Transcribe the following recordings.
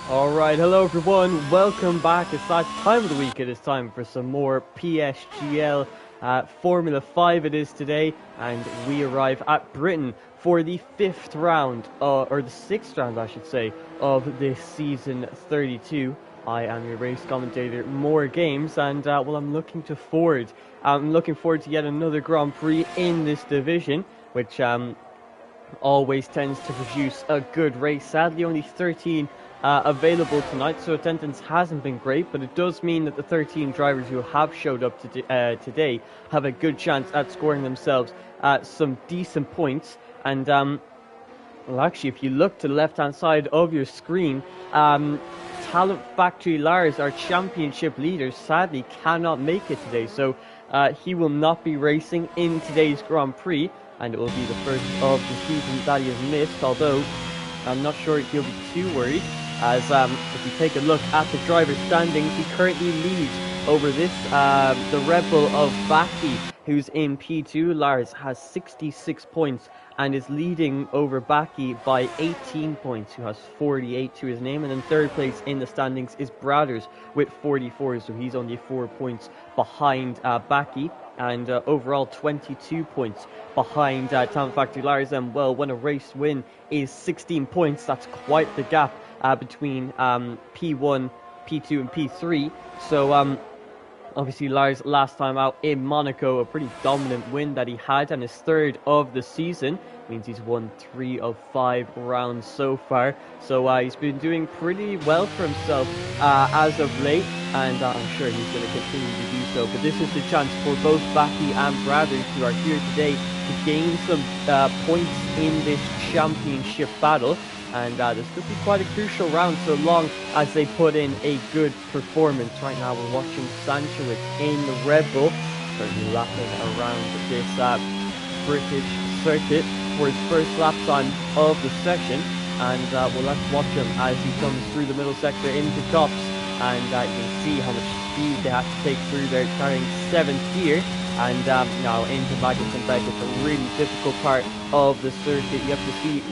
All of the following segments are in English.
Alright, hello everyone, welcome back. It's that time of the week. It is time for some more PSGL Formula 5 it is today, and we arrive at Britain for the fifth round, or the sixth round I should say, of this season 32. I am your race commentator, More Games, and well, I'm looking forward to yet another Grand Prix in this division, which always tends to produce a good race. Sadly, only 13 available tonight, so attendance hasn't been great, but it does mean that the 13 drivers who have showed up today have a good chance at scoring themselves some decent points. And well, actually, if you look to the left-hand side of your screen, Talent Factory Lars, our championship leader, sadly cannot make it today, so he will not be racing in today's Grand Prix, and it will be the first of the season that he has missed, although I'm not sure he'll be too worried, as if you take a look at the driver standings, he currently leads over this, the Red Bull of Baki, who's in P2. Lars has 66 points and is leading over Baki by 18 points, who has 48 to his name. And in third place in the standings is Brothers with 44, so he's only 4 points behind Baki. And overall 22 points behind Talent Factory Lars. And well, when a race win is 16 points, that's quite the gap between P1, P2 and P3. So obviously Lars last time out in Monaco, a pretty dominant win that he had, and his third of the season. Means he's won 3 of 5 rounds so far. So he's been doing pretty well for himself as of late, and I'm sure he's going to continue to do so. But this is the chance for both Baki and Brothers, who are here today, to gain some points in this championship battle. And this could be quite a crucial round, so long as they put in a good performance. Right now we're watching Sanchowitz in the Red Bull, currently lapping around this British circuit for his first lap time of the session. And well, let's watch him as he comes through the middle sector into Tops. And you can see how much speed they have to take through there, carrying 7th gear. And now into Magnussen-Beck, it's a really difficult part of the circuit. You have to see,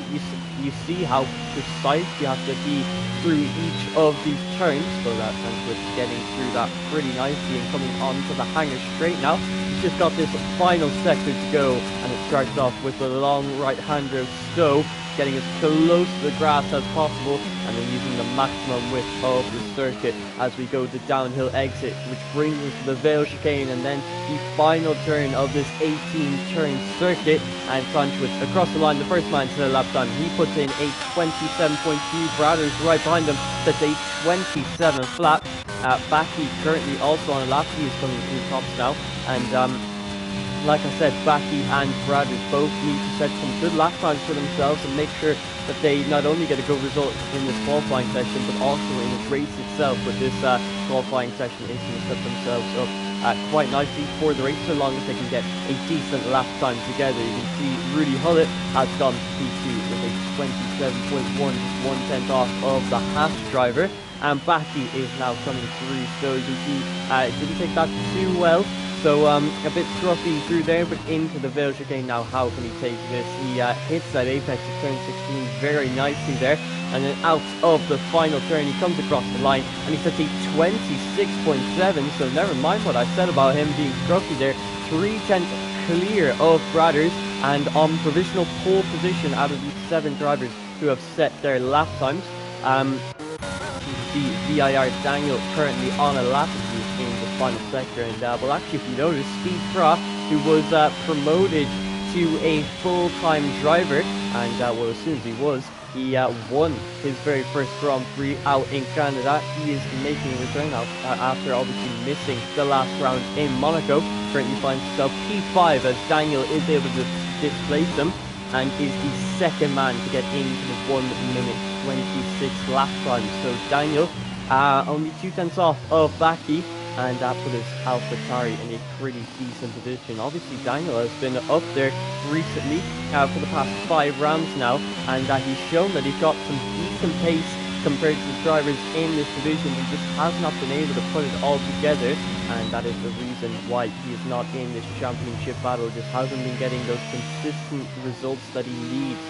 you see how precise you have to be through each of these turns. So that Sanchowitz getting through that pretty nicely and coming onto the hanger straight now. He's just got this final sector to go, and it starts off with the long right-hander of Stowe, getting as close to the grass as possible, and then using the maximum width of the circuit as we go to downhill exit, which brings us to the Vale chicane, and then the final turn of this 18-turn circuit. And Sanchowitz across the line, the first man to the lap time, he puts in a 27.2. Brothers right behind him, that's a 27 flat. Baki currently also on a lap, he is coming through Tops now, and like I said, Baki and Brothers both need to set some good lap times for themselves and make sure that they not only get a good result in this qualifying session, but also in the race itself. But this qualifying session is going to set themselves up quite nicely for the race, so long as they can get a decent lap time together. You can see Rudy Hullett has gone to P2 with a 27.1, just 1/10 off of the Haas driver, and Baki is now coming through. So you can see it didn't take that too well. So a bit scruffy through there, but into the Vale chicane now. How can he take this? He hits that apex of turn 16 very nicely there, and then out of the final turn he comes across the line and he sets a 26.7. So never mind what I said about him being scruffy there. 3/10 clear of Brothers, and on provisional pole position out of these 7 drivers who have set their lap times. The VIR Daniel currently on a lap in the final sector, and well, actually, if you notice, Steve Croft, who was promoted to a full-time driver, and well, as soon as he won his very first Grand Prix out in Canada. He is making a return now after obviously missing the last round in Monaco. Currently finds himself P5 as Daniel is able to displace him, and is the second man to get into the 1 minute 26 lap time. So Daniel only 2/10 off of Baki, and that put his AlphaTauri in a pretty decent position. Obviously Daniel has been up there recently for the past 5 rounds now, and he's shown that he's got some decent pace compared to the drivers in this division. He just has not been able to put it all together, and that is the reason why he is not in this championship battle. Just hasn't been getting those consistent results that he needs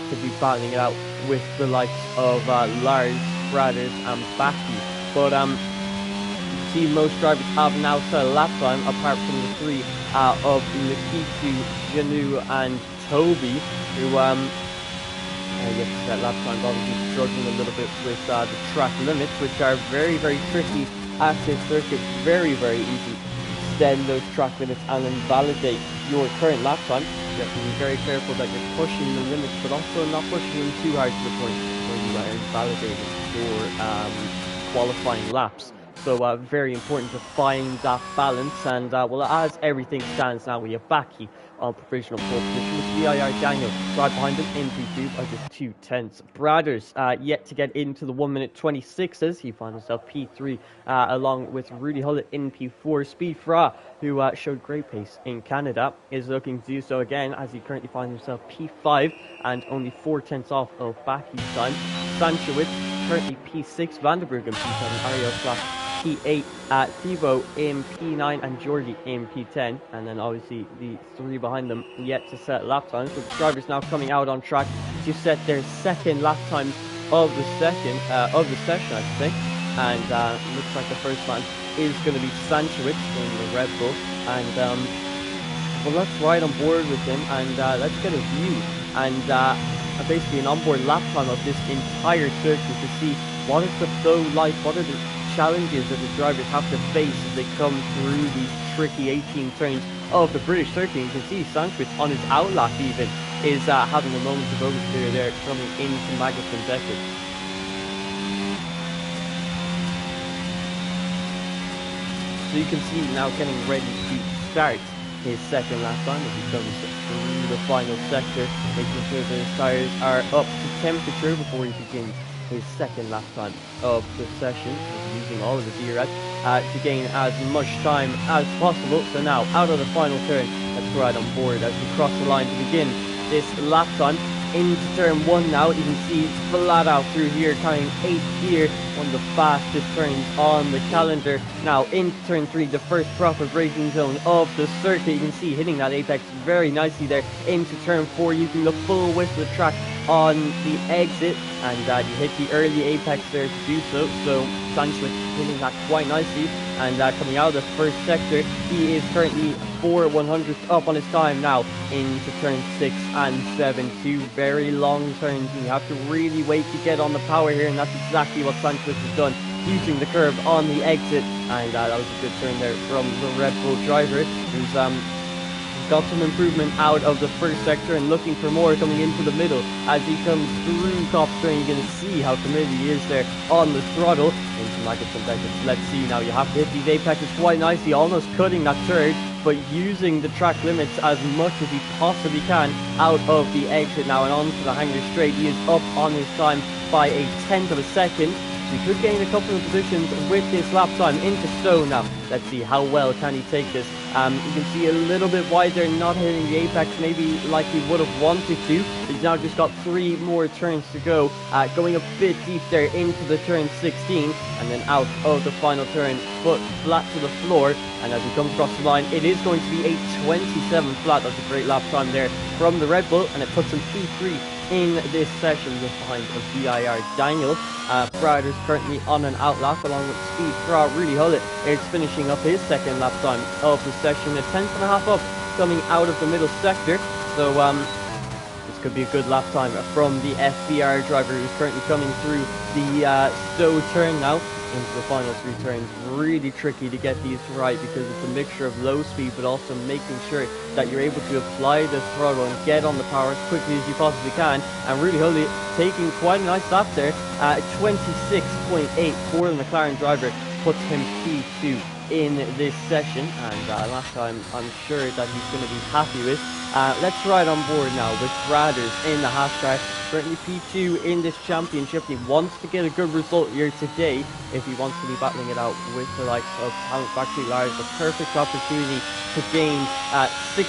to be battling it out with the likes of Lars, Bradders, and Baki. But see, most drivers have now set a lap time, apart from the three of Nikitu, Janu, and Toby, who yet to set lap times, obviously struggling a little bit with the track limits, which are very, very tricky at this circuit. Very, very easy to extend those track limits and invalidate your current lap time. You have to be very careful that you're pushing the limits, but also not pushing them too hard to the point where you are invalidating your qualifying laps. So very important to find that balance. And well, as everything stands now, we have Baki on provisional pole position with VIR Daniel right behind him in P2 by just 2/10. Bradders yet to get into the 1 minute 26s. He finds himself P3 along with Rudy Hullett in P4. Speed Fra, who showed great pace in Canada, is looking to do so again as he currently finds himself P5 and only 4/10 off of Baki's time. Sanchowitz currently P6, Vandenberg in P7, Ariel Slash P8, Thibaut in P9 and Georgie in P10, and then obviously the three behind them yet to set lap times. So the drivers now coming out on track to set their second lap times of the session, I should say. And looks like the first man is going to be Sanchowitz in the Red Bull, and well, let's ride on board with him and let's get a view and basically an onboard lap time of this entire circuit to see what is the flow like, what are the challenges that the drivers have to face as they come through these tricky 18 turns of the British circuit. You can see Sanchowitz on his outlap even is having a moment of oversteer there coming into Magnussen Beckett. So you can see now getting ready to start his second lap time as he comes through the final sector, making sure that his tyres are up to temperature before he begins his second lap time of the session, using all of his ERS to gain as much time as possible. So now, out of the final turn, let's ride on board as we cross the line to begin this lap time. Into turn 1 now, you can see flat out through here, carrying 8th gear, one of the fastest turns on the calendar. Now into turn 3, the first proper braking zone of the circuit. You can see hitting that apex very nicely there. Into turn 4, using the full width of the track on the exit, and you hit the early apex there to do so. So Sanchowitz hitting that quite nicely, and coming out of the first sector, he is currently 4/100th up on his time now into turn 6 and 7. Two very long turns, and you have to really wait to get on the power here, and that's exactly what Sanchowitz has done, using the curve on the exit. And that was a good turn there from the Red Bull driver, who's got some improvement out of the first sector and looking for more coming into the middle. As he comes through top turn, you're going to see how committed he is there on the throttle into Magnussen Beckett. Let's see now, you have to hit these apexes quite nicely, almost cutting that turn, but using the track limits as much as he possibly can out of the exit now and onto the hanger straight. He is up on his time by a 1/10 of a second. He could gain a couple of positions with this lap time into stone now. Let's see how well can he take this. You can see a little bit wide there, not hitting the apex maybe like he would have wanted to. He's now just got 3 more turns to go, going a bit deep there into the turn 16, and then out of the final turn, foot flat to the floor. And as he comes across the line, it is going to be a 27 flat. That's a great lap time there from the Red Bull, and it puts him P3 in this session, just behind a VIR Daniel. Bradders currently on an outlap along with Speed Fra. Rudy Hullett is finishing up his second lap time of the session, a 10.5 up coming out of the middle sector. So this could be a good lap time from the FBR driver, who's currently coming through the Stowe turn now into the final 3 turns. Really tricky to get these right because it's a mixture of low speed but also making sure that you're able to apply the throttle and get on the power as quickly as you possibly can. And Rudy Hulley taking quite a nice lap there. 26.8 for the McLaren driver puts him P2 in this session, and last time I'm sure that he's going to be happy with. Let's ride on board now with Brothers in the hashtag. Currently P2 in this championship. He wants to get a good result here today if he wants to be battling it out with the likes of Talent Factory Large. A perfect opportunity to gain 16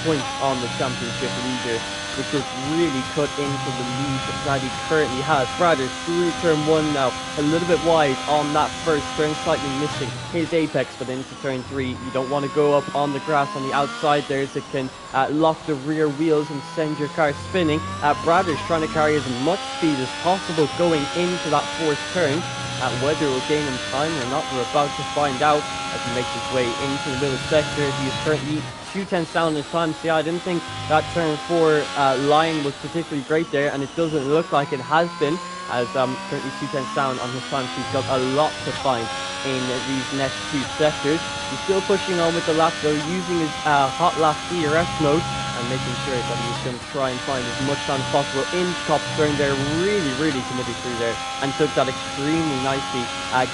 points on the championship leader, which would really cut into the lead that he currently has. Brothers through turn 1 now, a little bit wide on that first turn, slightly missing his apex, but into turn 3, you don't want to go up on the grass on the outside there, as it can lock the rear wheels and send your car spinning. Brothers trying to carry as much speed as possible going into that fourth turn. Whether it will gain him time or not, we're about to find out as he makes his way into the middle sector. He is currently 2/10 down his time. See, I didn't think that turn 4 line was particularly great there, and it doesn't look like it has been, as currently 2/10 down on his time. So he's got a lot to find in these next 2 sectors. He's still pushing on with the lap though, using his hot lap DRS mode, and making sure that he's going to try and find as much time as possible in top turn there. Really committed through there and took that extremely nicely.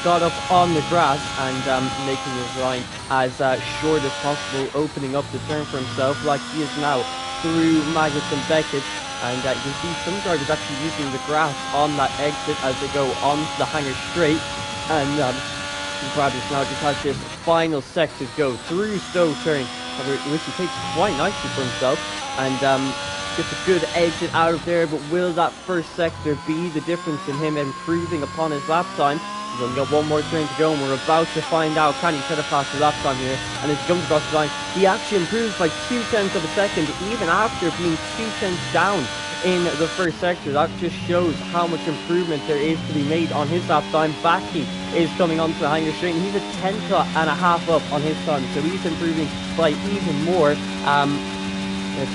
Got up on the grass and making his line as short as possible, opening up the turn for himself like he is now through Magnus and Beckett. And you can see some drivers actually using the grass on that exit as they go onto the hanger straight. And Brothers now just has this final sector to go through Stowe turn, which he takes quite nicely for himself, and gets a good exit out of there. But will that first sector be the difference in him improving upon his lap time? He's only got one more turn to go, and we're about to find out, can he set a faster lap time here? And as he comes across the line, he actually improves by 0.2 of a second, even after being 0.2 down in the first sector. That just shows how much improvement there is to be made on his lap time. Backy is coming onto the hanger straight, and he's a 10.5 up on his time, so he's improving by even more.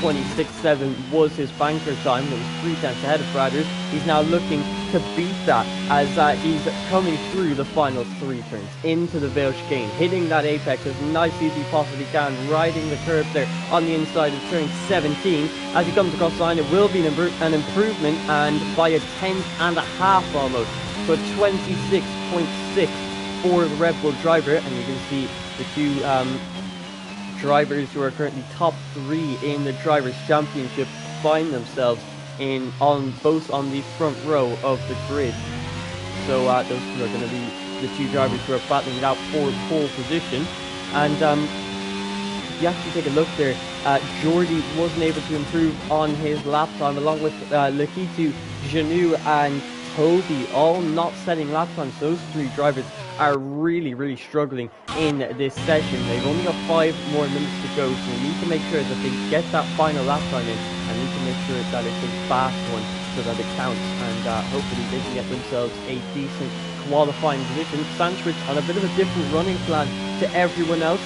26.7 was his banker time. It was 0.3 ahead of Brothers. He's now looking to beat that as he's coming through the final 3 turns into the Vale chicane, hitting that apex as nicely as he possibly can, riding the curve there on the inside of turn 17. As he comes across the line, it will be an improvement, and by a 10.5 almost, so 26.6 for the Red Bull driver. And you can see the 2 drivers who are currently top 3 in the Drivers' Championship find themselves both on the front row of the grid. So those 2 are going to be the 2 drivers who are battling it out for pole position. And if you actually take a look there, Jordi wasn't able to improve on his lap time, along with Lakitu, Janu and Toby, all not setting lap times. Those 3 drivers are really struggling in this session. They've only got 5 more minutes to go, so we need to make sure that they get that final lap time in, and need to make sure that it's a fast one so that it counts, and hopefully they can get themselves a decent qualifying position. Sanchwich on a bit of a different running plan to everyone else.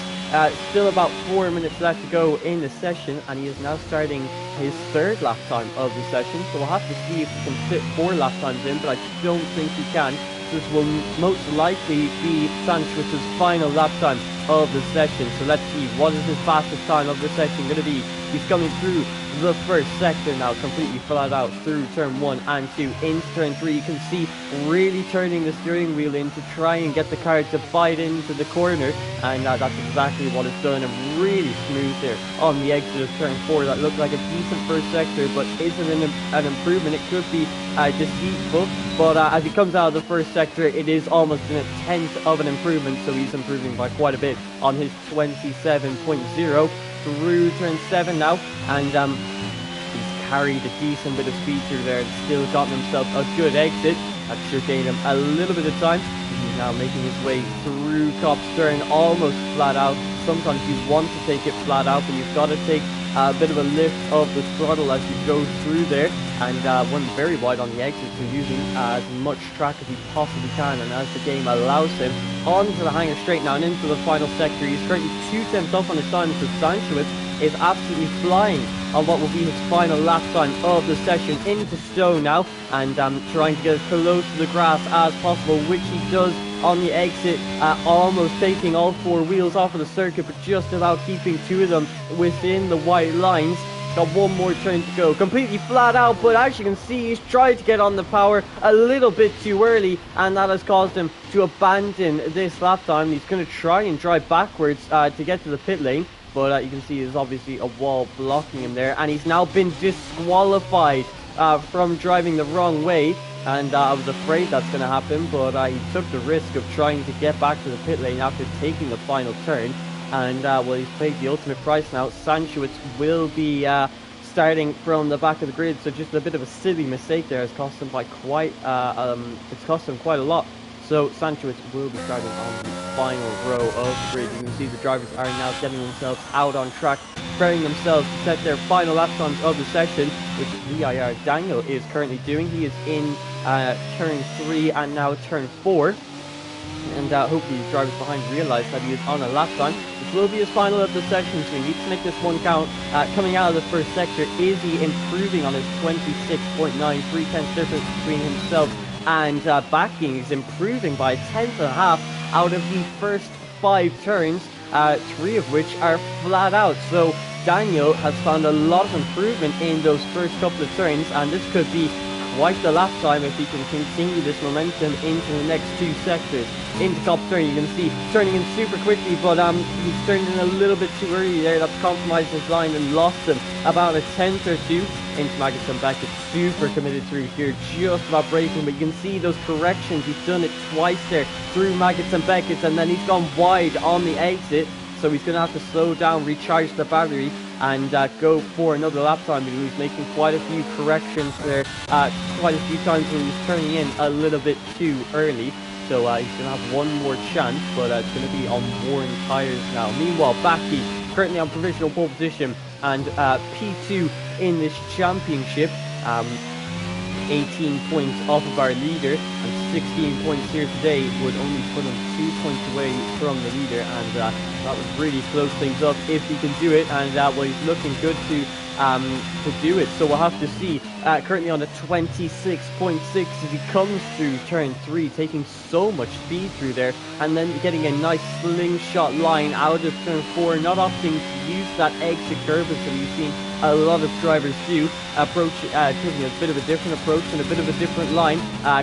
Still about 4 minutes left to go in the session, and he is now starting his 3rd lap time of the session, so we'll have to see if he can fit 4 lap times in, but I don't think he can. This will most likely be Sanchwich's final lap time of the session. So let's see, what is his fastest time of the session going to be? He's coming through the first sector now, completely flat out through turn 1 and 2 into turn 3. You can see really turning the steering wheel in to try and get the car to bite into the corner, and that's exactly what it's done. And really smooth there on the exit of turn 4. That looked like a decent first sector, but isn't an improvement. It could be deceitful, but as he comes out of the first sector, it is almost a 1/10 of an improvement, so he's improving by quite a bit on his 27.0 through turn 7 now, and he's carried a decent bit of speed through there and still gotten himself a good exit. That should gain him a little bit of time. He's now making his way through top stern, almost flat out. Sometimes you want to take it flat out, but you've got to take a bit of a lift of the throttle as you go through there, and went very wide on the exit, so using as much track as he possibly can, and as the game allows him, onto the hanger straight now and into the final sector. He's currently 2/10 off on his time, so Sanchowitz is absolutely flying on what will be his final lap time of the session into Stowe now, and trying to get as close to the grass as possible, which he does on the exit, almost taking all 4 wheels off of the circuit, but just about keeping 2 of them within the white lines. Got 1 more turn to go, completely flat out, but as you can see, he's tried to get on the power a little bit too early, and that has caused him to abandon this lap time. He's going to try and drive backwards to get to the pit lane. but you can see there's obviously a wall blocking him there, and he's now been disqualified from driving the wrong way. And I was afraid that's going to happen, but he took the risk of trying to get back to the pit lane after taking the final turn. And well, he's paid the ultimate price now. Sanchowitz will be starting from the back of the grid, so just a bit of a silly mistake there has cost him by quite it's cost him quite a lot. So Sanchowitz will be starting on the final row of the grid. You can see the drivers are now getting themselves out on track, preparing themselves to set their final lap times of the session, which VIR Daniel is currently doing. He is in turn 3 and now turn 4. And hopefully the drivers behind realise that he is on a lap time, which will be his final of the session, so he needs to make this one count. Coming out of the first sector, is he improving on his 26.9, 3/10 difference between himself and backing? He's improving by a tenth and a half out of the first 5 turns, 3 of which are flat out. So Daniel has found a lot of improvement in those first couple of turns, and this could be quite the lap time if he can continue this momentum into the next 2 sectors. Into top turn, you can see turning in super quickly, but he's turned in a little bit too early there. That's compromised his line and lost him about a tenth or 2 into Magnussen Beckett. Super committed through here, just about breaking, but you can see those corrections. He's done it twice there through Magnussen Beckett, and then he's gone wide on the exit. So he's going to have to slow down, recharge the battery, and go for another lap time, because he's making quite a few corrections there, quite a few times when he's turning in a little bit too early. So he's going to have one more chance, but it's going to be on worn tyres now. Meanwhile, Baki currently on provisional pole position and P2 in this championship. 18 points off of our leader, and 16 points here today would only put him 2 points away from the leader, and that would really close things up if he can do it. And well, he's looking good to do it, so we'll have to see. Currently on a 26.6 as he comes through turn 3, taking so much speed through there, and then getting a nice slingshot line out of turn 4, not opting to use that exit curve that you've seen a lot of drivers do, taking a bit of a different approach and a bit of a different line.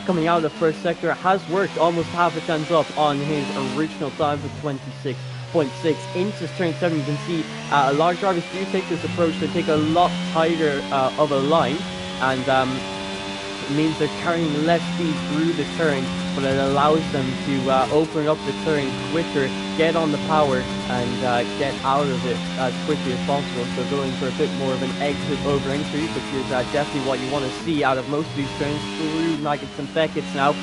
Coming out of the first sector has worked, almost half a chance up on his original time of 26.6. Into turn 7, you can see a lot of drivers do take this approach. They take a lot tighter of a line, and it means they're carrying less speed through the turn, but it allows them to open up the turn quicker, get on the power, and get out of it as quickly as possible. So going for a bit more of an exit over entry, which is definitely what you want to see out of most of these turns. Through Magnussen Beckett's now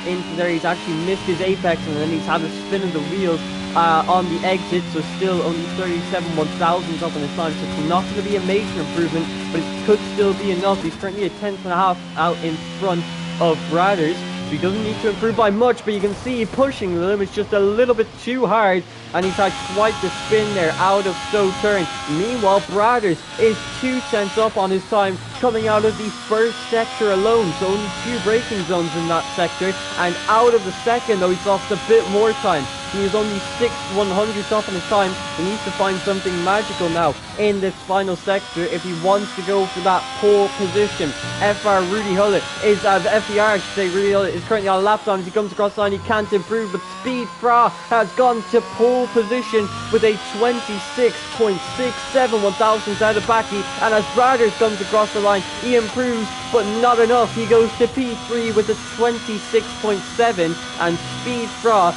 into there. He's actually missed his apex, and then he's had a spin of the wheels on the exit, so still only 37/1000 up on his time, so it's not going to be a major improvement, but it could still be enough. He's currently a tenth and a half out in front of Brothers, so he doesn't need to improve by much, but you can see pushing the limits just a little bit too hard, and he's had quite the spin there out of Stowe turn. Meanwhile, Brothers is 2 tenths up on his time coming out of the first sector alone, so only 2 braking zones in that sector, and out of the second though he's lost a bit more time. He is only 6/100th up on his time. He needs to find something magical now in this final sector if he wants to go for that pole position. FR Rudy Hullett is, FDR I should say, Rudy Hullett is currently on lap time. As he comes across the line, he can't improve, but Speed Fra has gone to pole position with a 26.67/1000th out of Baki, and as Brothers comes across the line, he improves, but not enough. He goes to P3 with a 26.7, and Speed Fra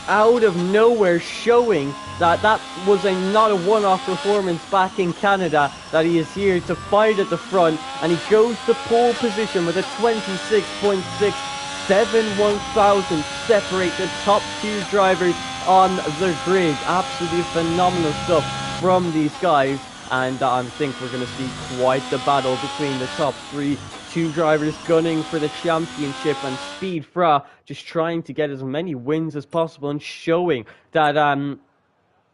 out of nowhere showing that was not a one-off performance back in Canada, that he is here to fight at the front, and he goes to pole position with a 26.671/1000 separate the top 2 drivers on the grid. Absolutely phenomenal stuff from these guys, and I think we're going to see quite the battle between the top 3. 2 drivers gunning for the championship, and Speed Fra just trying to get as many wins as possible and showing that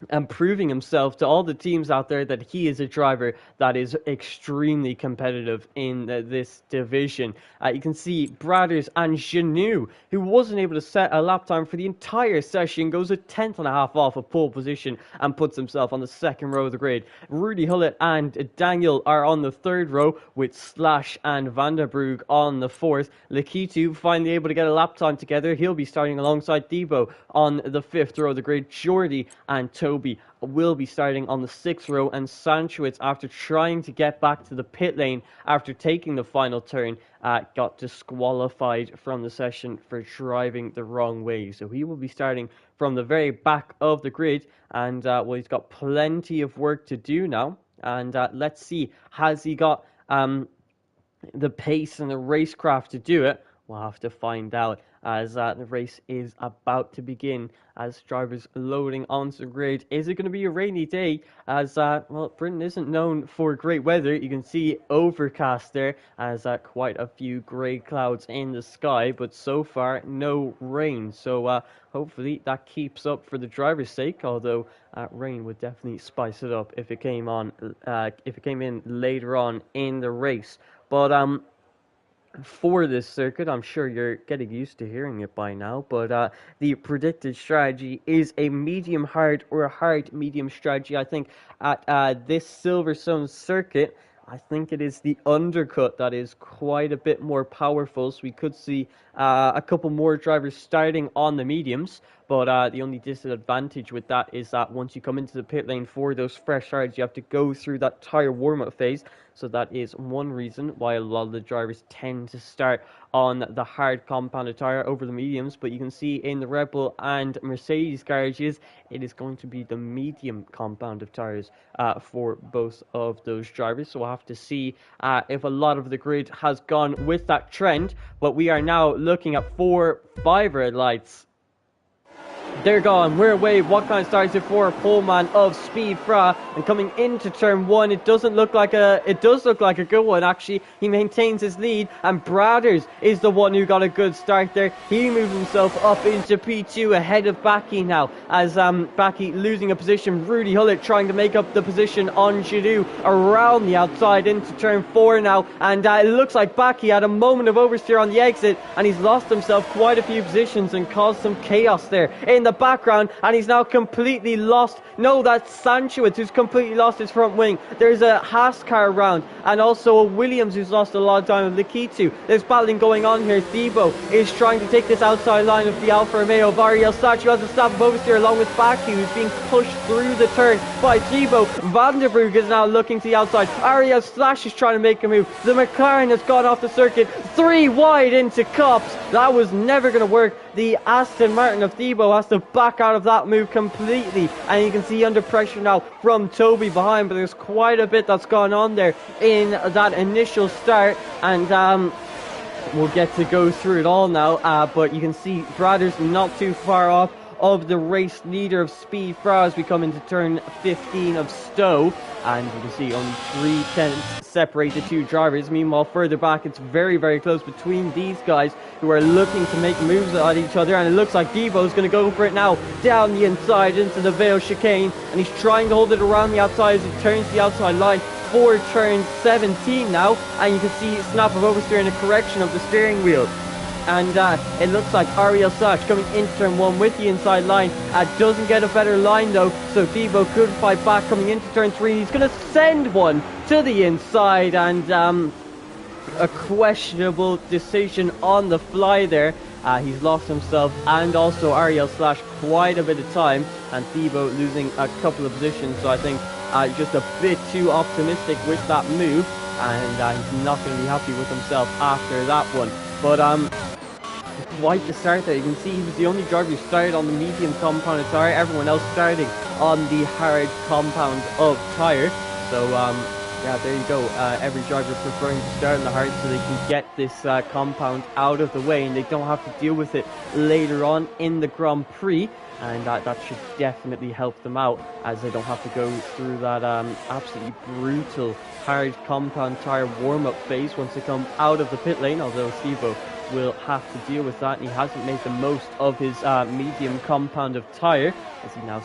and proving himself to all the teams out there that he is a driver that is extremely competitive in this division. You can see Brothers and Janu, who wasn't able to set a lap time for the entire session, goes a tenth and a half off of pole position and puts himself on the 2nd row of the grid. Rudy Hullett and Daniel are on the 3rd row, with Slash and Vanderbrug on the 4th. Lakitu finally able to get a lap time together. He'll be starting alongside Debo on the 5th row of the grid. Jordy and Tony Toby will be starting on the 6th row, and Sanchowitz, after trying to get back to the pit lane after taking the final turn, got disqualified from the session for driving the wrong way. So he will be starting from the very back of the grid, and well, he's got plenty of work to do now. And let's see, has he got the pace and the racecraft to do it? We'll have to find out as the race is about to begin, as drivers loading onto the grid. Is it going to be a rainy day? As well, Britain isn't known for great weather. You can see overcast there, as quite a few grey clouds in the sky, but so far no rain. So hopefully that keeps up for the driver's sake. Although rain would definitely spice it up if it came in later on in the race. But for this circuit, I'm sure you're getting used to hearing it by now, but the predicted strategy is a medium hard or a hard medium strategy. I think at this Silverstone circuit, I think it is the undercut that is quite a bit more powerful, so we could see a couple more drivers starting on the mediums. But the only disadvantage with that is that once you come into the pit lane for those fresh hards, you have to go through that tyre warm-up phase. So that is one reason why a lot of the drivers tend to start on the hard compounded tyre over the mediums. But you can see in the Red Bull and Mercedes garages, it is going to be the medium compounded tyres for both of those drivers. So we'll have to see if a lot of the grid has gone with that trend. But we are now looking at 5 red lights. They're gone. We're away. What kind of start is it for a poleman of Speed Fra? And coming into turn 1, it does look like a good one, actually. He maintains his lead, and Brothers is the one who got a good start there. He moved himself up into P2 ahead of Baki now, as Baki losing a position. Rudy Hullet trying to make up the position on Giroux around the outside into turn 4 now, and it looks like Baki had a moment of oversteer on the exit, and he's lost himself quite a few positions and caused some chaos there in the background, and he's now completely lost. No, that's Sanchowitz who's completely lost his front wing. There's a Haas car around, and also a Williams who's lost a lot of time with Likitu. There's battling going on here. Thibaut is trying to take this outside line of the Alfa Romeo. Ariel Sach, who has a stab of oversteer along with Baki, who's being pushed through the turn by Thibaut. Vandenbroek is now looking to the outside. Ariel Slash is trying to make a move. The McLaren has gone off the circuit 3 wide into Copse. That was never going to work. The Aston Martin of Thibaut has to back out of that move completely, and you can see under pressure now from Toby behind, but there's quite a bit that's gone on there in that initial start, and we'll get to go through it all now, but you can see Brothers not too far off of the race leader of Speed Fra as we come into turn 15 of Stowe, and you can see only 3 tenths separate the two drivers. Meanwhile, further back, it's very, very close between these guys who are looking to make moves at each other, and it looks like Devo's going to go for it now, down the inside into the Vale chicane, and he's trying to hold it around the outside as he turns the outside line for turn 17 now, and you can see a snap of oversteer and a correction of the steering wheel. And it looks like Ariel Sach coming into turn 1 with the inside line. Doesn't get a better line though, so Devo could fight back coming into turn 3. He's going to send one to the inside, and a questionable decision on the fly there. He's lost himself and also Ariel Slash quite a bit of time, and Thibaut losing a couple of positions, so I think just a bit too optimistic with that move, and he's not going to be happy with himself after that one. But quite the start there. You can see he was the only driver who started on the medium compounded tyre, everyone else starting on the hard compound of tyre. So yeah, there you go. Every driver preferring to start on the hard so they can get this compound out of the way, and they don't have to deal with it later on in the Grand Prix, and that should definitely help them out, as they don't have to go through that absolutely brutal hard compound tyre warm-up phase once they come out of the pit lane, although Thibaut will have to deal with that, and he hasn't made the most of his medium compound of tyre, as he now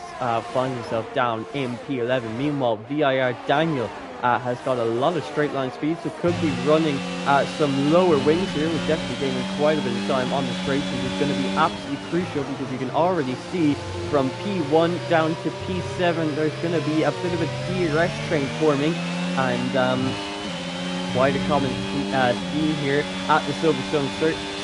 finds himself down in P11. Meanwhile, VIR Daniel has got a lot of straight line speed, so could be running some lower wings here. We're definitely gaining quite a bit of time on the straights, which is going to be absolutely crucial, because you can already see from P1 down to P7 there's going to be a bit of a DRS train forming, and quite a common theme here at the Silverstone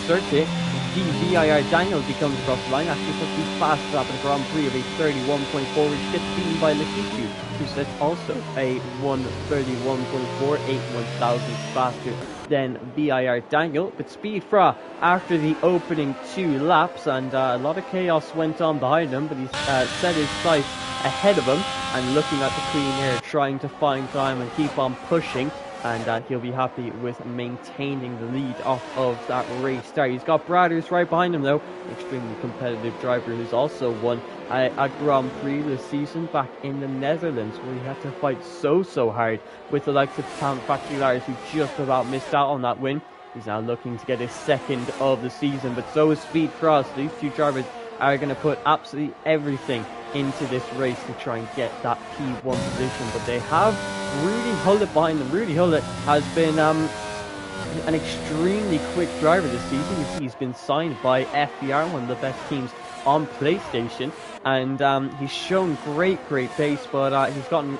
circuit. the VIR Daniel, as he comes across the line. Actually, puts the fastest lap of the Grand Prix of a 31.4, which gets beaten by Lakitu, who sets also a 1:31.4, 8 thousandths faster than VIR Daniel. But speed fra after the opening 2 laps, and a lot of chaos went on behind him, but he's set his sights ahead of him and looking at the clean air, trying to find time and keep on pushing, and he'll be happy with maintaining the lead off of that race start. He's got Brothers right behind him though, extremely competitive driver who's also won a Grand Prix this season back in the Netherlands, where he had to fight so hard with the likes of Talent Factory Lars, who just about missed out on that win. He's now looking to get his second of the season, but so is Speed Cross. These two drivers are going to put absolutely everything into this race to try and get that P1 position, but they have Rudy Hullet behind them. Rudy Hullet has been an extremely quick driver this season. You see he's been signed by FBR, one of the best teams on PlayStation, and he's shown great pace, but he's gotten,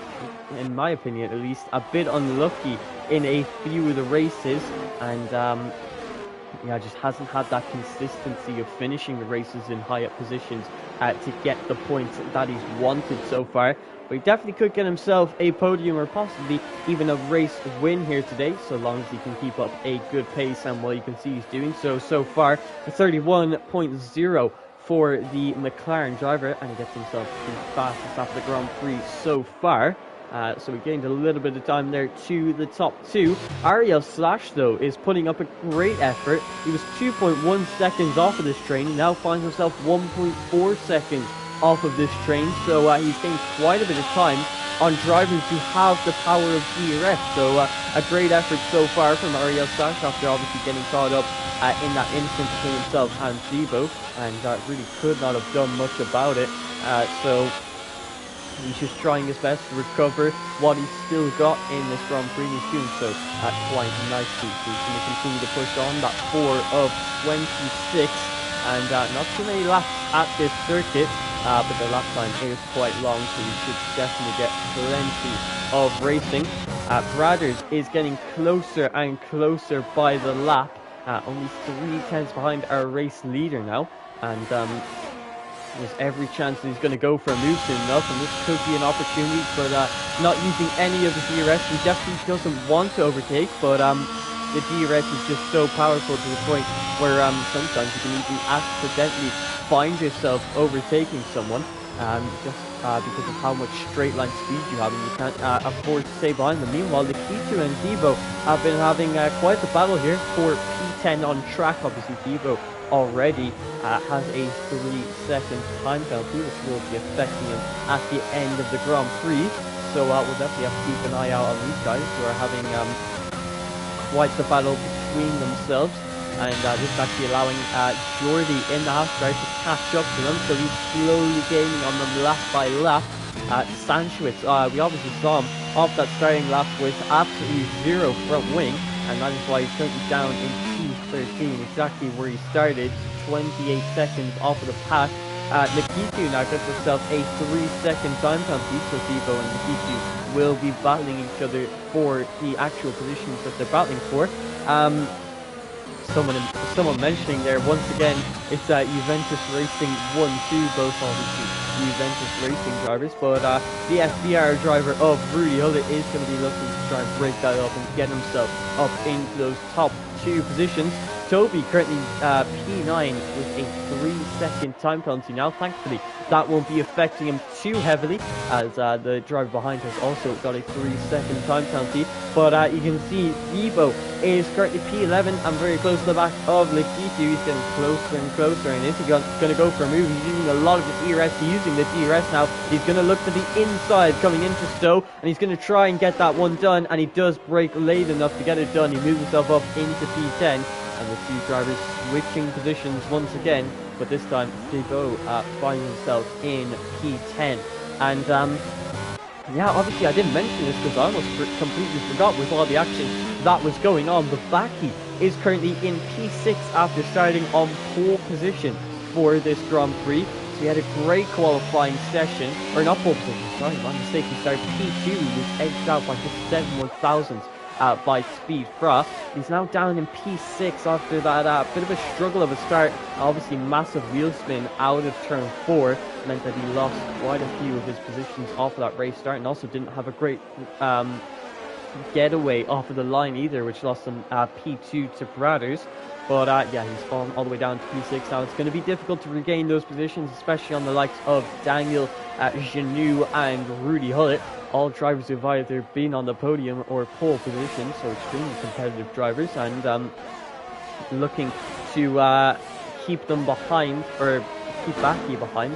in my opinion at least, a bit unlucky in a few of the races, and yeah, just hasn't had that consistency of finishing the races in high up positions to get the points that he's wanted so far. But he definitely could get himself a podium or possibly even a race win here today, so long as he can keep up a good pace, and well, you can see he's doing so far. A 31.0 for the McLaren driver, and he gets himself the fastest after the Grand Prix so far. So we gained a little bit of time there to the top 2. Ariel Slash, though, is putting up a great effort. He was 2.1 seconds off of this train. He now finds himself 1.4 seconds off of this train. So he's gained quite a bit of time on drivers who have the power of DRS. So a great effort so far from Ariel Slash, after obviously getting caught up in that instant between himself and Zibo, and really could not have done much about it. So he's just trying his best to recover what he's still got in this Grand Prix. He's doing so quite nicely. So he's going to continue to push on that 4 of 26, and not too many laps at this circuit, but the lap time is quite long, so he should definitely get plenty of racing. Brothers is getting closer and closer by the lap, only 3/10 behind our race leader now, and there's every chance that he's going to go for a move soon enough, and this could be an opportunity, but not using any of the DRS. He definitely doesn't want to overtake, but the DRS is just so powerful to the point where sometimes you can even accidentally find yourself overtaking someone, just because of how much straight line speed you have, and you can't afford to stay behind them. Meanwhile, Lakitu and Debo have been having quite the battle here for P10 on track. Obviously, Debo already has a 3-second time penalty, which will be affecting him at the end of the Grand Prix. So we'll definitely have to keep an eye out on these guys, who are having quite the battle between themselves. And this is actually allowing Jordi in the half stride to catch up to them, so he's slowly gaining on them lap by lap. Sanchowitz, we obviously saw him off that starting lap with absolutely 0 front wing, and that is why he's currently down in P13, exactly where he started, 28 seconds off of the pack. Lakitu now gets himself a 3-second time penalty, so Debo and Lakitu will be battling each other for the actual positions that they're battling for. Someone mentioning there, once again, it's Juventus Racing 1-2, both obviously Juventus Racing drivers, but the FBR driver of Rudy Hullet is going to be looking to try and break that up and get himself up into those top 2 positions. Toby currently P9 with a 3-second time penalty now. Thankfully, that won't be affecting him too heavily, as the driver behind has also got a 3-second time penalty. But you can see Debo is currently P11 and very close to the back of Lakitu. He's getting closer and closer, and is he going to go for a move? He's using a lot of his ERS. He's using the DRS now. He's going to look to the inside coming into Stowe, and he's going to try and get that one done, and he does brake late enough to get it done. He moves himself up into P10, and the 2 drivers switching positions once again, but this time Debo finds himself in P10. And yeah, obviously I didn't mention this because I almost completely forgot with all the action that was going on. The Baki is currently in P6 after starting on pole position for this Grand Prix. So he had a great qualifying session, or not pole position, sorry, my mistake. He started P2, he was edged out by just 7/1000 by Speed Fra. He's now down in P6 after that bit of a struggle of a start. Obviously, massive wheel spin out of turn 4 meant that he lost quite a few of his positions off of that race start, and also didn't have a great getaway off of the line either, which lost him P2 to Brothers. But yeah, he's fallen all the way down to P6 now. It's going to be difficult to regain those positions, especially on the likes of Daniel Janou and Rudy Hullett, all drivers who've either been on the podium or pole position, so extremely competitive drivers, and looking to keep them behind, or keep Baki behind.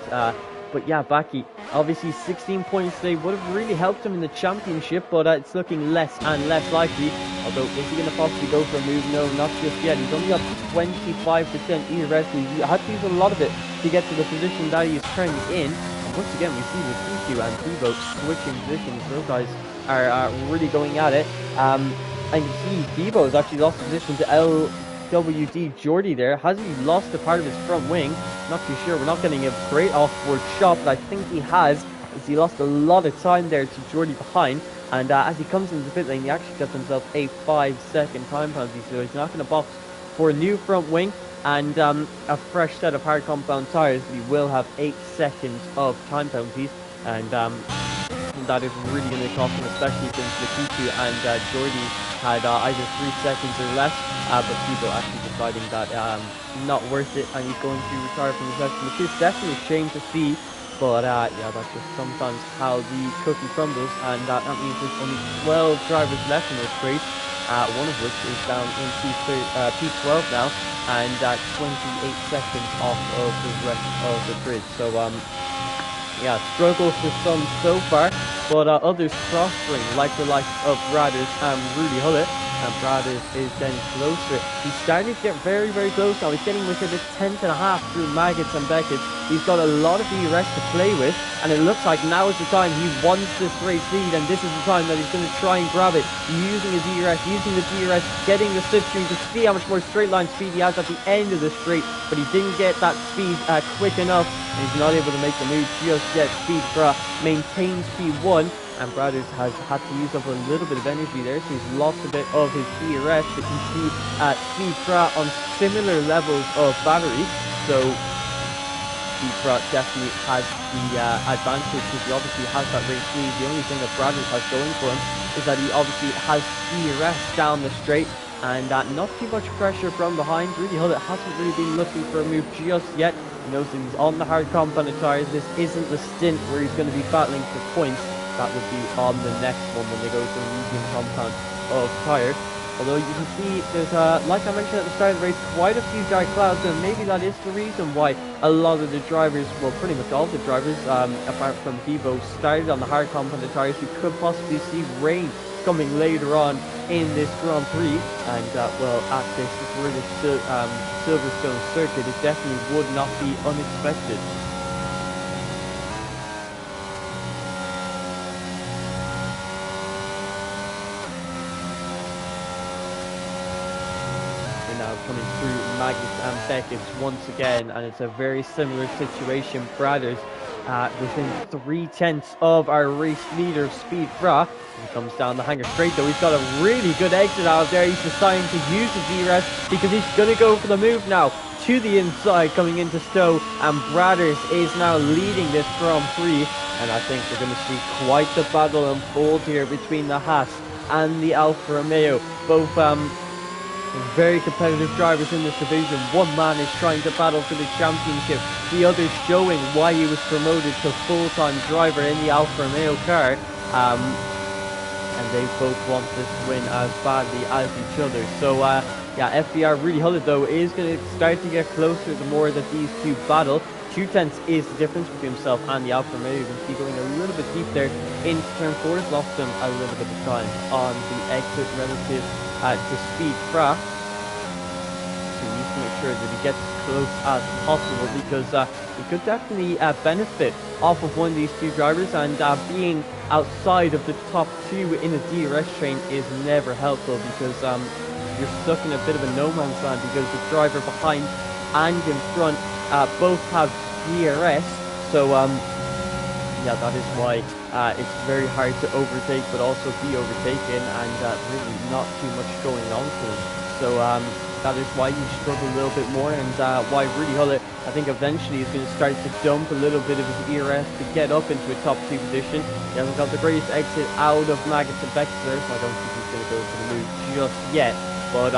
But yeah, Baki, obviously 16 points today would have really helped him in the championship, but it's looking less and less likely. Although, is he going to possibly go for a move? No, not just yet. He's only got 25% ERS. He had to use a lot of it to get to the position that he's currently in. And once again, we see the Kiku and Devo switching positions. Those guys are really going at it. And you can see Devo has actually lost position to LWD Jordy there. Has he lost a part of his front wing? Not too sure. We're not getting a great off-board shot, but I think he has, as he lost a lot of time there to Jordy behind. And as he comes into the pit lane, he actually gets himself a 5-second time penalty, so he's not going to box for a new front wing and a fresh set of hard compound tyres. He will have 8 seconds of time penalties, and that is really going to cost him, especially since Lakitu and Jordy had either 3 seconds or less, but people actually deciding that not worth it, and he's going to retire from the session, which is definitely a shame to see. But yeah, that's just sometimes how the cookie crumbles, and that means there's only 12 drivers left in this race, one of which is down in P12 now, and 28 seconds off of the rest of the grid. So yeah, struggle for some so far, but others prospering, like the likes of Brothers and Rudy Hullett. And Brothers is getting closer. He's starting to get very, very close now. He's getting within a 10th and a half through Maggots and Beckett. He's got a lot of ERS to play with, and it looks like now is the time he wants this race lead, and this is the time that he's going to try and grab it, using his ERS, using the DRS, getting the slipstream to see how much more straight line speed he has at the end of the straight, but he didn't get that speed quick enough, and he's not able to make the move just yet. Speed Fra maintains P1, and Brothers has had to use up a little bit of energy there, so he's lost a bit of his ERS, but you see Speed Fra on similar levels of battery, so Speed Fra definitely has the advantage, because he obviously has that race lead. The only thing that Brothers has going for him is that he obviously has ERS down the straight, and not too much pressure from behind. Rudy Hullett hasn't really been looking for a move just yet. He knows that he's on the hard compounded tyres. This isn't the stint where he's going to be battling for points. That would be on the next one when they go to a medium compound of tyre. Although you can see there's, like I mentioned at the start of the race, quite a few dark clouds, and maybe that is the reason why a lot of the drivers, well, pretty much all the drivers, apart from Devo, started on the hard compounded tyres. We could possibly see rain coming later on in this Grand Prix, and well, at this British Silverstone circuit, it definitely would not be unexpected. Coming through Maggots and Beckett once again, and it's a very similar situation. Brothers within 3/10 of our race leader, Speed Fra. He comes down the hanger straight though. He's got a really good exit out of there. He's deciding to use his DRS because he's going to go for the move now to the inside coming into Stowe, and Brothers is now leading this Grand Prix, and I think we're going to see quite the battle unfold here between the Haas and the Alfa Romeo. Both very competitive drivers in this division. One man is trying to battle for the championship, the other showing why he was promoted to full-time driver in the Alfa Romeo car, and they both want this win as badly as each other. So yeah, FBR Rudy Hullett though is going to start to get closer the more that these two battle. 2/10 is the difference between himself and the Alfa Romeo. You can see going a little bit deep there into turn 4, has lost him a little bit of time on the exit relative to Speed Fra. So he needs to make sure that he gets as close as possible, because he could definitely benefit off of one of these two drivers, and being outside of the top 2 in a DRS train is never helpful, because you're stuck in a bit of a no man's land, because the driver behind and in front both have DRS. So yeah, that is why it's very hard to overtake but also be overtaken, and really not too much going on for him. So that is why he struggled a little bit more, and why Rudy Hullett, I think eventually is going to start to dump a little bit of his ERS to get up into a top 2 position. He hasn't got the greatest exit out of Maggots and Bexler, so I don't think he's going to go for the move just yet. But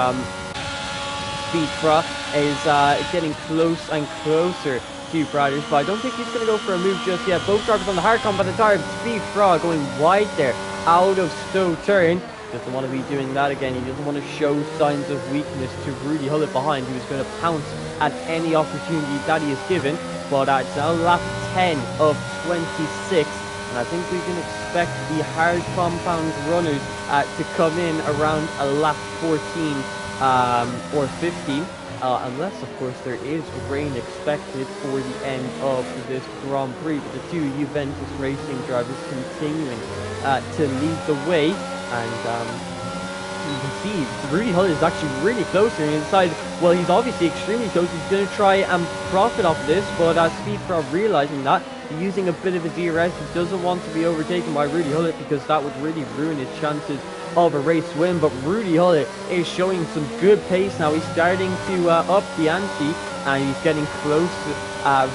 Speedfra is getting close and closer to Brothers, but I don't think he's going to go for a move just yet. Both drivers on the hard combat tire. Speedfra going wide there, out of Stowe turn. Doesn't want to be doing that again. He doesn't want to show signs of weakness to Rudy Hullett behind, who is going to pounce at any opportunity that he is given. But it's now lap 10 of 26, and I think we can expect the hard compound runners to come in around a lap 14 or 15. Unless, of course, there is rain expected for the end of this Grand Prix, with the 2 Juventus Racing drivers continuing to lead the way. And you can see Rudy Hullett is actually really close here inside. Well, he's obviously extremely close. He's going to try and profit off this, but Speedfra realizing that, using a bit of his ERS, he doesn't want to be overtaken by Rudy Hullett, because that would really ruin his chances of a race win. But Rudy Hullett is showing some good pace now. He's starting to up the ante, and he's getting close,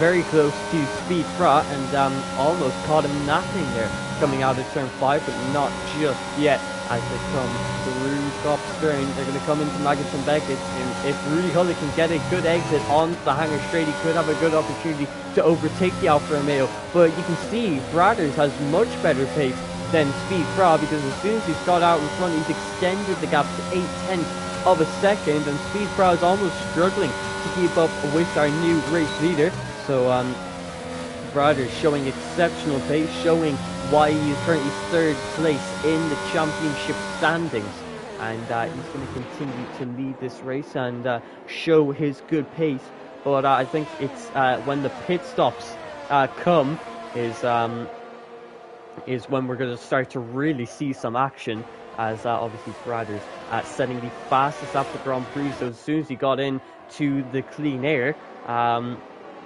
very close to Speedfra, and almost caught him napping there coming out of turn 5, but not just yet. As they come through top stern, they're going to come into Maggots and Beckett. If Rudy Hullett can get a good exit onto the hanger straight, he could have a good opportunity to overtake the Alfa Romeo. But you can see Brothers has much better pace than Speedfra, because as soon as he's got out in front, he's extended the gap to 0.8 of a second, and Speedfra is almost struggling to keep up with our new race leader. So Brothers showing exceptional pace, showing why he is currently 3rd place in the championship standings, and he's going to continue to lead this race and show his good pace. But I think it's when the pit stops come is when we're going to start to really see some action, as obviously Brothers setting the fastest lap of the Grand Prix. So as soon as he got into the clean air,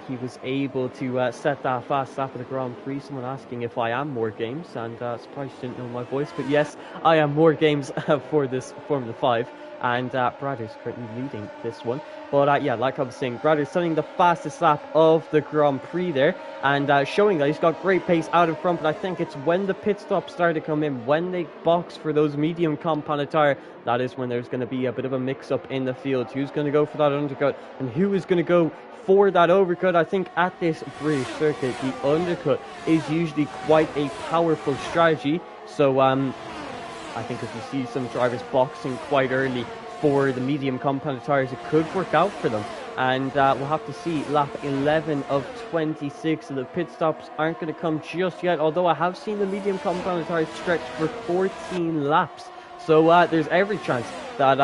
he was able to set that fast lap of the Grand Prix. Someone asking if I am More Games, and surprised you didn't know my voice, but yes, I am More Games for this Formula 5, and Brothers currently leading this one. But yeah, like I was saying, Brothers setting the fastest lap of the Grand Prix there, and showing that he's got great pace out in front. But I think it's when the pit stops start to come in, when they box for those medium compound tire, that is when there's going to be a bit of a mix-up in the field. Who's going to go for that undercut, and who is going to go for that overcut? I think at this British circuit, the undercut is usually quite a powerful strategy. So I think if you see some drivers boxing quite early for the medium compound tires, it could work out for them. And we'll have to see lap 11 of 26. So the pit stops aren't going to come just yet, although I have seen the medium compound tires stretch for 14 laps. So there's every chance that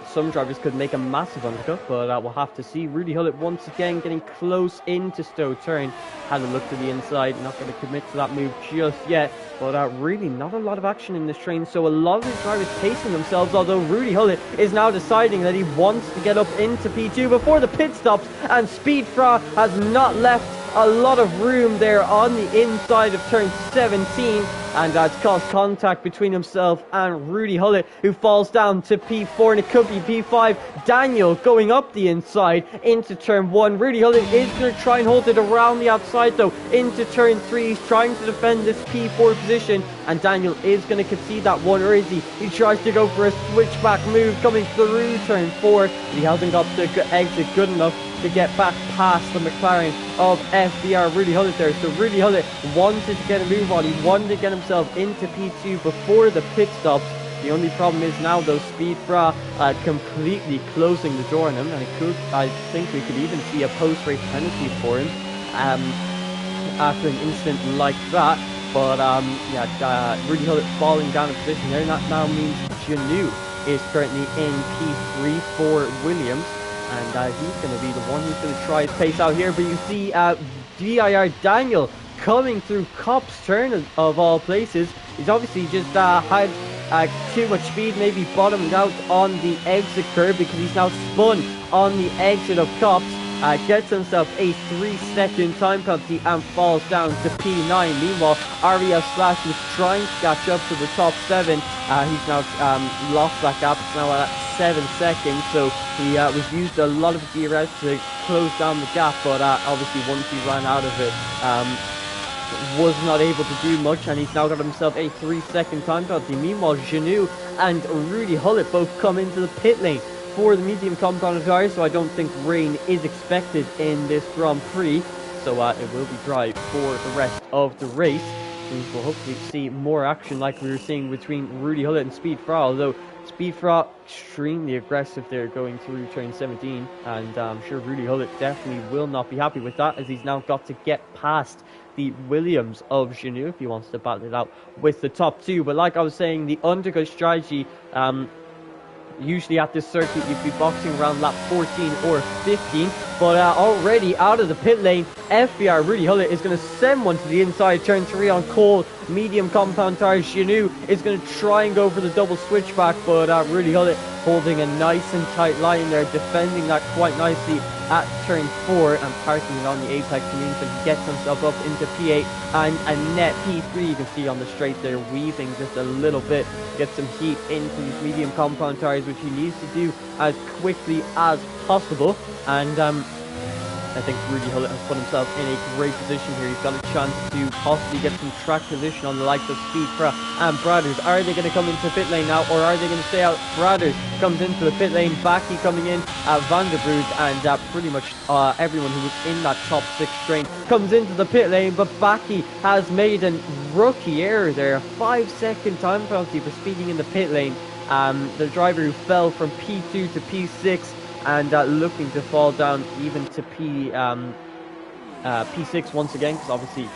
some drivers could make a massive undercut, but we'll have to see. Rudy Hullett once again getting close into Stowe turn. Had a look to the inside, not going to commit to that move just yet, but really not a lot of action in this train, so a lot of the drivers pacing themselves, although Rudy Hullett is now deciding that he wants to get up into P2 before the pit stops, and Speedfra has not left a lot of room there on the inside of turn 17, and it's caused contact between himself and Rudy Hullett, who falls down to P4, and it could be P5. Daniel going up the inside into turn 1. Rudy Hullett is going to try and hold it around the outside though into turn 3. He's trying to defend this P4 position, and Daniel is going to concede that one, or is he? He tries to go for a switchback move coming through turn 4, but he hasn't got the exit good enough to get back past the McLaren of FBR Rudy Hullett there. So Rudy Hullett wanted to get a move on. He wanted to get himself into P2 before the pit stops. The only problem is now though Speedfra completely closing the door on him, and it could, I think we could even see a post-race penalty for him after an incident like that. But yeah, Rudy Hullett falling down in position there. That now means Janu is currently in P3 for Williams, and he's going to be the one who's going to try his pace out here. But you see DIR Daniel coming through Copse turn of all places. He's obviously just had too much speed, maybe bottomed out on the exit curve, because he's now spun on the exit of Copse. gets himself a 3-second time penalty and falls down to P9. Meanwhile, Ariel Slash was trying to catch up to the top 7. He's now lost that gap. It's now at 7 seconds, so he was used a lot of DRS to close down the gap, but obviously once he ran out of it, was not able to do much, and he's now got himself a 3-second time penalty. Meanwhile, Janu and Rudy Hullett both come into the pit lane for the medium compound tires, so I don't think rain is expected in this Grand Prix, so it will be dry for the rest of the race. And we'll hopefully see more action like we were seeing between Rudy Hullett and Speed Fra, although Speed Fra extremely aggressive there going through turn 17, and I'm sure Rudy Hullett definitely will not be happy with that, as he's now got to get past the Williams of Janu if he wants to battle it out with the top 2. But like I was saying, the undercut strategy, usually at this circuit you'd be boxing around lap 14 or 15, but already out of the pit lane, FBR Rudy Hullett is going to send one to the inside turn 3 on cold medium compound tires. Janu is going to try and go for the double switchback, but Rudy Hullett holding a nice and tight line there, defending that quite nicely at turn 4 and parking it on the apex means that he gets himself up into P8 and a net P3. You can see on the straight there weaving just a little bit, get some heat into these medium compound tires, which he needs to do as quickly as possible. And I think Rudy Hullett has put himself in a great position here. He's got a chance to possibly get some track position on the likes of Speed Fra and Brothers. Are they going to come into pit lane now, or are they going to stay out? Brothers comes into the pit lane, Backy coming in, Vanderbroek, and pretty much everyone who was in that top 6 train comes into the pit lane, but Backy has made a rookie error there, a 5-second time penalty for speeding in the pit lane. The driver who fell from P2 to P6 and looking to fall down even to P6 once again, because obviously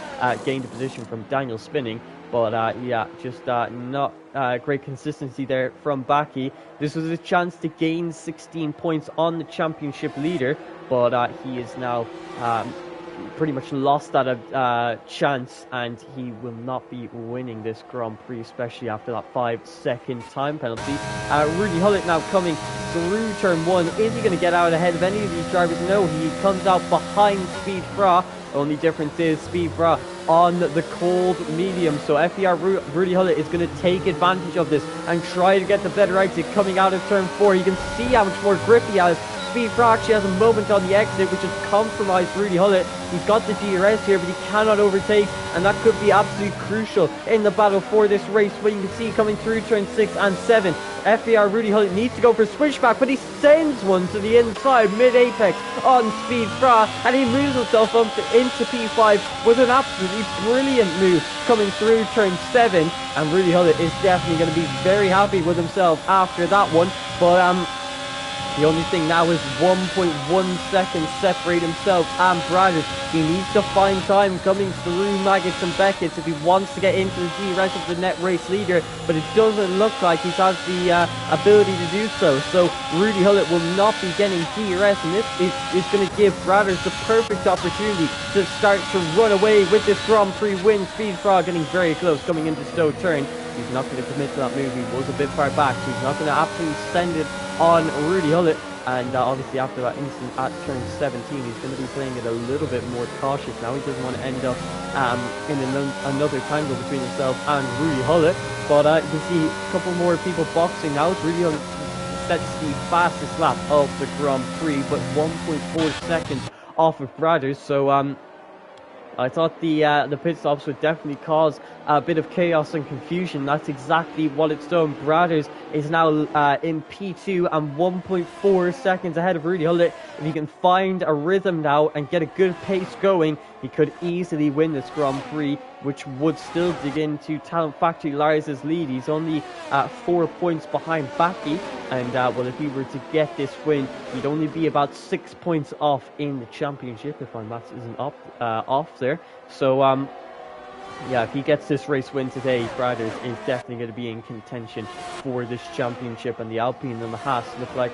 gained a position from Daniel spinning. But yeah, just not great consistency there from Backy. This was a chance to gain 16 points on the championship leader, but he is now pretty much lost that chance, and he will not be winning this Grand Prix, especially after that 5-second time penalty. Rudy Hullett now coming through turn 1. Is he going to get out ahead of any of these drivers? No, he comes out behind Speed Fra. Only difference is Speed Fra on the cold medium, so FER Rudy Hullett is going to take advantage of this and try to get the better exit coming out of turn 4. You can see how much more grip he has. Speed Fra actually has a moment on the exit which has compromised Rudy Hullett. He's got the DRS here, but he cannot overtake, and that could be absolutely crucial in the battle for this race. But you can see coming through turn 6 and 7, FER Rudy Hullett needs to go for a switchback, but he sends one to the inside mid-apex on Speed Fra, and he moves himself up into P5 with an absolutely brilliant move coming through turn 7, and Rudy Hullett is definitely going to be very happy with himself after that one. But the only thing now is 1.1 seconds separate himself and Brothers. He needs to find time coming through Maggots and Beckett's if he wants to get into the DRS of the net race leader, but it doesn't look like he has the ability to do so. So Rudy Hullett will not be getting DRS, and this is going to give Brothers the perfect opportunity to start to run away with this Grand Prix win. Speed Frog getting very close coming into Stowe turn. He's not going to commit to that move. He was a bit far back, so he's not going to absolutely send it on Rudy Hullett. And obviously after that incident at turn 17, he's going to be playing it a little bit more cautious now. He doesn't want to end up in another tangle between himself and Rudy Hullett. But you can see a couple more people boxing now. It's Rudy Hullett sets the fastest lap of the Grand Prix, but 1.4 seconds off of Brothers. So I thought the pit stops would definitely cause a bit of chaos and confusion. That's exactly what it's done. Brothers is now in P2 and 1.4 seconds ahead of Rudy Hullett. If he can find a rhythm now and get a good pace going, he could easily win this Grand Prix, which would still dig into Talent Factory Lars's lead. He's only 4 points behind Backy, and well, if he were to get this win, he'd only be about 6 points off in the championship, if my maths isn't off there. So yeah, if he gets this race win today, Brothers is definitely going to be in contention for this championship, and the Alpine and the Haas look like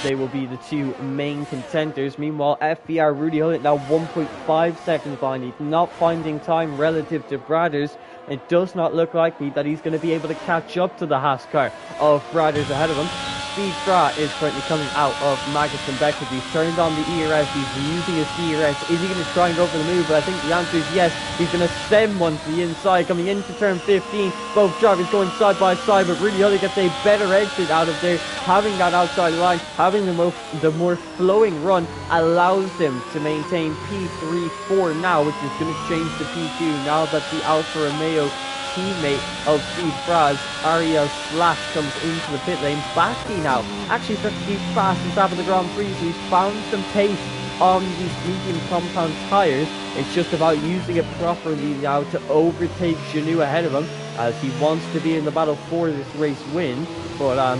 they will be the two main contenders. Meanwhile, FBR Rudy Hullett now 1.5 seconds behind. He's not finding time relative to Brothers. It does not look likely that he's going to be able to catch up to the Haas car of Brothers ahead of him. Speed Fra is currently coming out of Magnus and Beckett. He's turned on the ERS. He's using his ERS. Is he going to try and go for the move? But I think the answer is yes. He's going to send one to the inside. Coming into turn 15, both drivers going side by side, but really Hullet gets a better exit out of there. Having that outside line, having the more flowing run allows him to maintain P3 for now, which is going to change to P2 now that the Alfa Romeo teammate of Speed Fra's Ariel Slash comes into the pit lane. Baki now actually starts to be fast and top of the Grand Prix, so he's found some pace on these medium compound tires. It's just about using it properly now to overtake Janu ahead of him, as he wants to be in the battle for this race win. But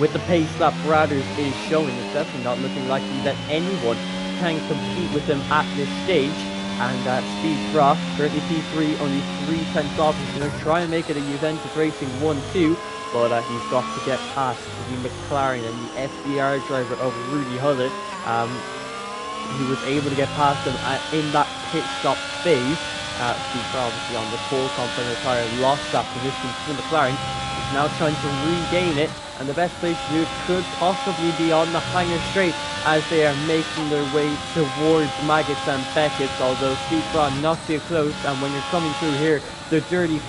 with the pace that Brothers is showing, it's definitely not looking likely that anyone can compete with him at this stage. And Speed Fra, currently P3, only 3/10 off. He's going to try and make it a Juventus Racing 1-2, but he's got to get past the McLaren and the FBR driver of Rudy Hullet. He was able to get past him in that pit stop phase. Speed Fra obviously on the pole compound tire lost that position to the McLaren. He's now trying to regain it, and the best place to do it could possibly be on the Hanger Straight, as they are making their way towards Maggots and Beckett's, although Speed Fra not too close. And when you're coming through here, the dirty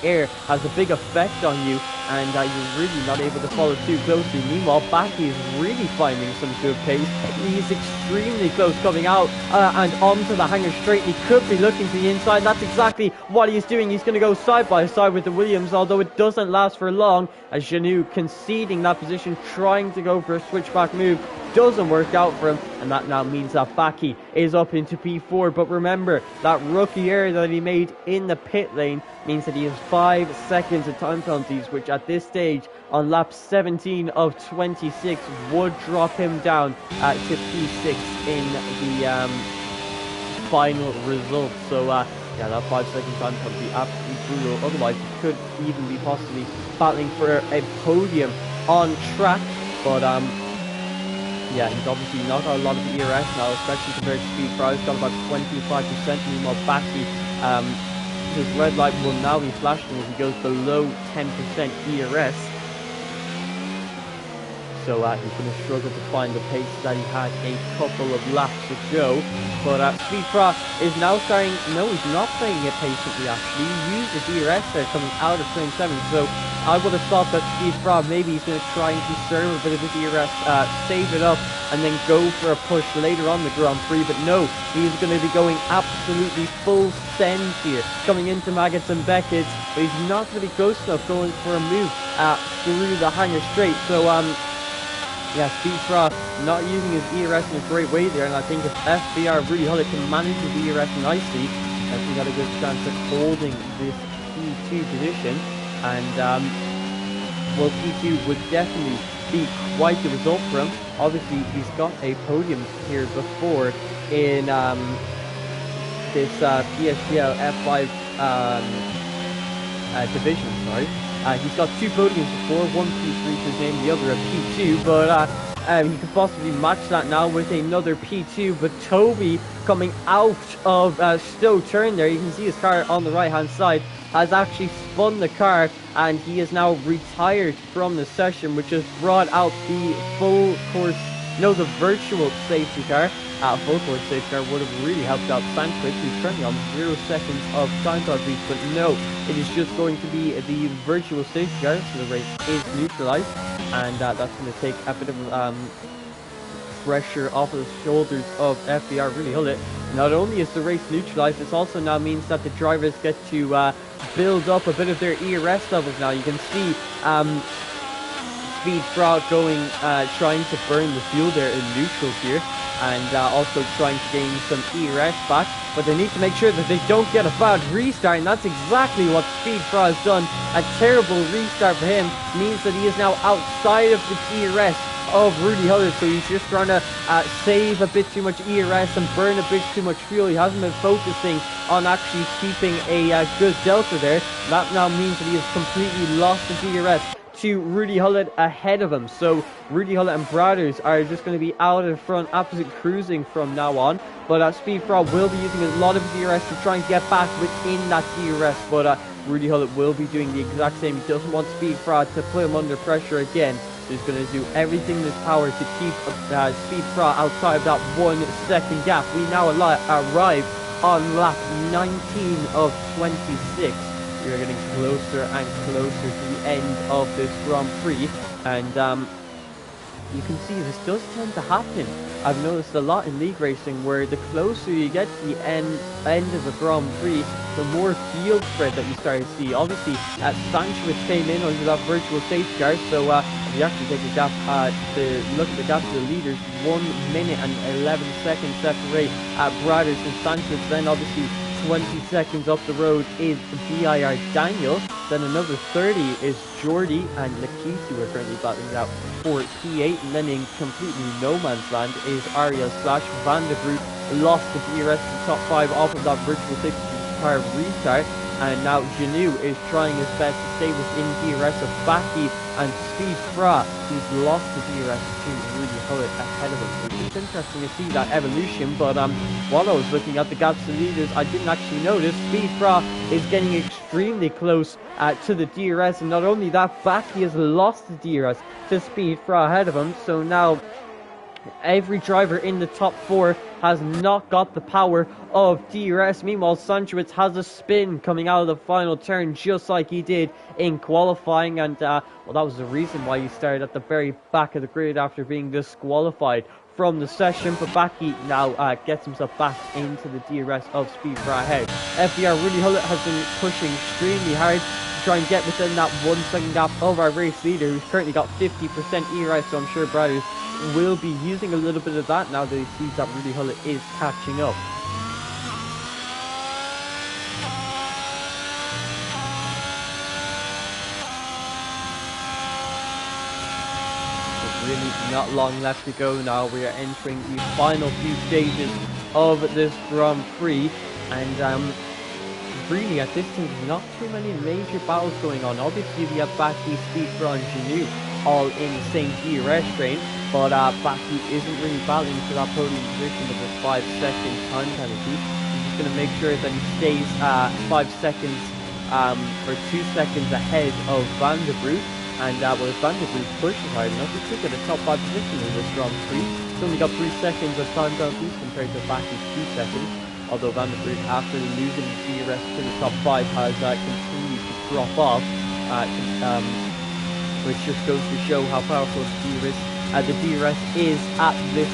air has a big effect on you, and you're really not able to follow too closely. Meanwhile, Baki is really finding some good pace. He's extremely close coming out and onto the Hanger Straight. He could be looking to the inside. That's exactly what he's doing. He's going to go side by side with the Williams, although it doesn't last for long, as Janu conceding that position, trying to go for a switchback move. Doesn't work out for him, and that now means that Baki is up into P4. But remember, that rookie error that he made in the pit lane means that he has 5 seconds of time penalties, which at this stage on lap 17 of 26 would drop him down to P6 in the final result. So yeah, that 5 second time penalty absolutely brutal. Otherwise, he could even be possibly battling for a podium on track. But yeah, he's obviously not got a lot of ERS now, especially compared to Speed Fra. He's got about 25%. Meanwhile, Baki, his red light will now be flashing as he goes below 10% ERS. So he's going to struggle to find the pace that he had a couple of laps ago. But Speed Fra is now starting. No, he's not playing it patiently actually. He used his ERS there coming out of turn 7. So I would have thought that Speed Fra, maybe he's going to try and conserve a bit of his ERS, save it up, and then go for a push later on the Grand Prix. But no, he's going to be going absolutely full send here, coming into Maggots and Beckett's, but he's not going to be close enough going for a move through the Hanger Straight. So yeah, Speed Fra not using his ERS in a great way there, and I think if FBR really Hullet can manage his ERS nicely, I think he got a good chance of holding this P2 position. And well, P2 would definitely be quite the result for him. Obviously, he's got a podium here before in this PSGL F5 division, sorry. He's got 2 podiums before, one P3 to his name, the other a P2, but he could possibly match that now with another P2. But Toby coming out of Stowe Turn there, you can see his car on the right hand side, has actually spun the car, and he is now retired from the session, which has brought out the the virtual safety car. Full course safety car would have really helped out Sanchez, who's currently on 0 seconds of time penalties, but no, it is just going to be the virtual safety car, so the race is neutralized, and that's going to take a bit of pressure off of the shoulders of FBR really Hullet. Not only is the race neutralized, this also now means that the drivers get to build up a bit of their ERS levels now. You can see Speed Fra going, trying to burn the fuel there in neutral here, and also trying to gain some ERS back, but they need to make sure that they don't get a bad restart, and that's exactly what Speed Fra has done. A terrible restart for him means that he is now outside of the ERS of Rudy Hullet, so he's just trying to save a bit too much ERS and burn a bit too much fuel. He hasn't been focusing on actually keeping a good delta there. That now means that he has completely lost his ERS. to Rudy Hullett ahead of him. So Rudy Hullett and Brothers are just going to be out in front, absolute cruising from now on. But Speed Fra will be using a lot of DRS to try and get back within that DRS. But Rudy Hullett will be doing the exact same. He doesn't want Speed Fra to put him under pressure again. He's going to do everything in his power to keep Speed Fra outside of that 1 second gap. We now arrive on lap 19 of 26. We are getting closer and closer to the end of this Grand Prix, and you can see this does tend to happen. I've noticed a lot in league racing where the closer you get to the end of a Grand Prix, the more field spread that you start to see. Obviously, Sanchez came in under that virtual safety car, so if you actually take a gap look at the gap to the leaders, 1 minute and 11 seconds separate Brothers and Sanchez. Then obviously 20 seconds up the road is VIR Daniel. Then another 30 is Jordy and Lakisi, who are currently battling it out for P8. And then in completely no man's land is Ariel Slash. Vanderbroek lost the DRS to the top 5 off of that virtual safety car restart. And now Janu is trying his best to stay within DRS of Baki and Speed Fra, who's lost the DRS to Rudy Hullett ahead of him. It's interesting to see that evolution, but while I was looking at the gaps to leaders, I didn't actually notice Speed Fra is getting extremely close to the DRS, and not only that, Baki has lost the DRS to Speed Fra ahead of him, so now every driver in the top 4 has not got the power of DRS. Meanwhile, Sanchez has a spin coming out of the final turn, just like he did in qualifying. And, well, that was the reason why he started at the very back of the grid after being disqualified from the session. But Baki now gets himself back into the DRS of Speed Fra ahead. FDR Rudy Hullett has been pushing extremely hard to try and get within that 1 second gap of our race leader, who's currently got 50% ERS, so I'm sure Brothers will be using a little bit of that now that he sees that Rudy Hullett is catching up. So really not long left to go now. We are entering the final few stages of this Grand Prix, and really at this stage not too many major battles going on. Obviously we have Baki, Speed Fra and Janu all in the same DRS train, but Baki isn't really battling for that podium position with a 5-second time penalty. He's just going to make sure that he stays 5 seconds or 2 seconds ahead of Vanderbroek, and well, if Vanderbroek pushes hard enough, he could get a top 5 position in this Grand Prix. He's only got 3 seconds of time penalties compared to Baki's 2 seconds, although Vanderbroek, after losing the DRS to the top 5, has continued to drop off, which just goes to show how powerful the DRS is at this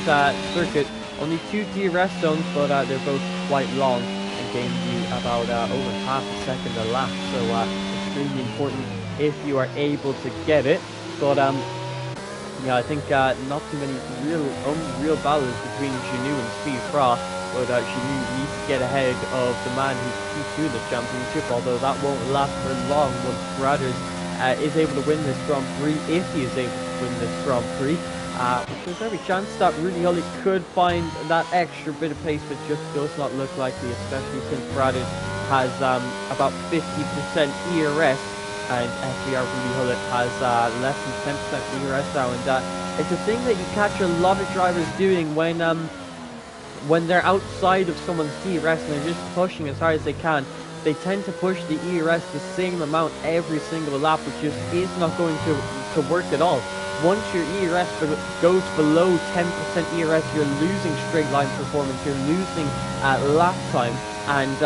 circuit. Only 2 DRS zones, but they're both quite long and gain you about over half a second a lap, so extremely important if you are able to get it. But yeah, I think not too many real battles between Janu and Speed Fra, but Janu needs to get ahead of the man who's P2 in the championship, although that won't last for long once Brothers is able to win this Grand Prix, if he is able to win this Grand Prix. There's every chance that Rudy Hullett could find that extra bit of pace, but just does not look likely, especially since Brothers has about 50% ERS, and FBR Rudy Hullett has less than 10% ERS now, and it's a thing that you catch a lot of drivers doing when they're outside of someone's DRS and they're just pushing as hard as they can. They tend to push the ERS the same amount every single lap, which just is not going to work at all. Once your ERS goes below 10% ERS, you're losing straight line performance, you're losing lap time, and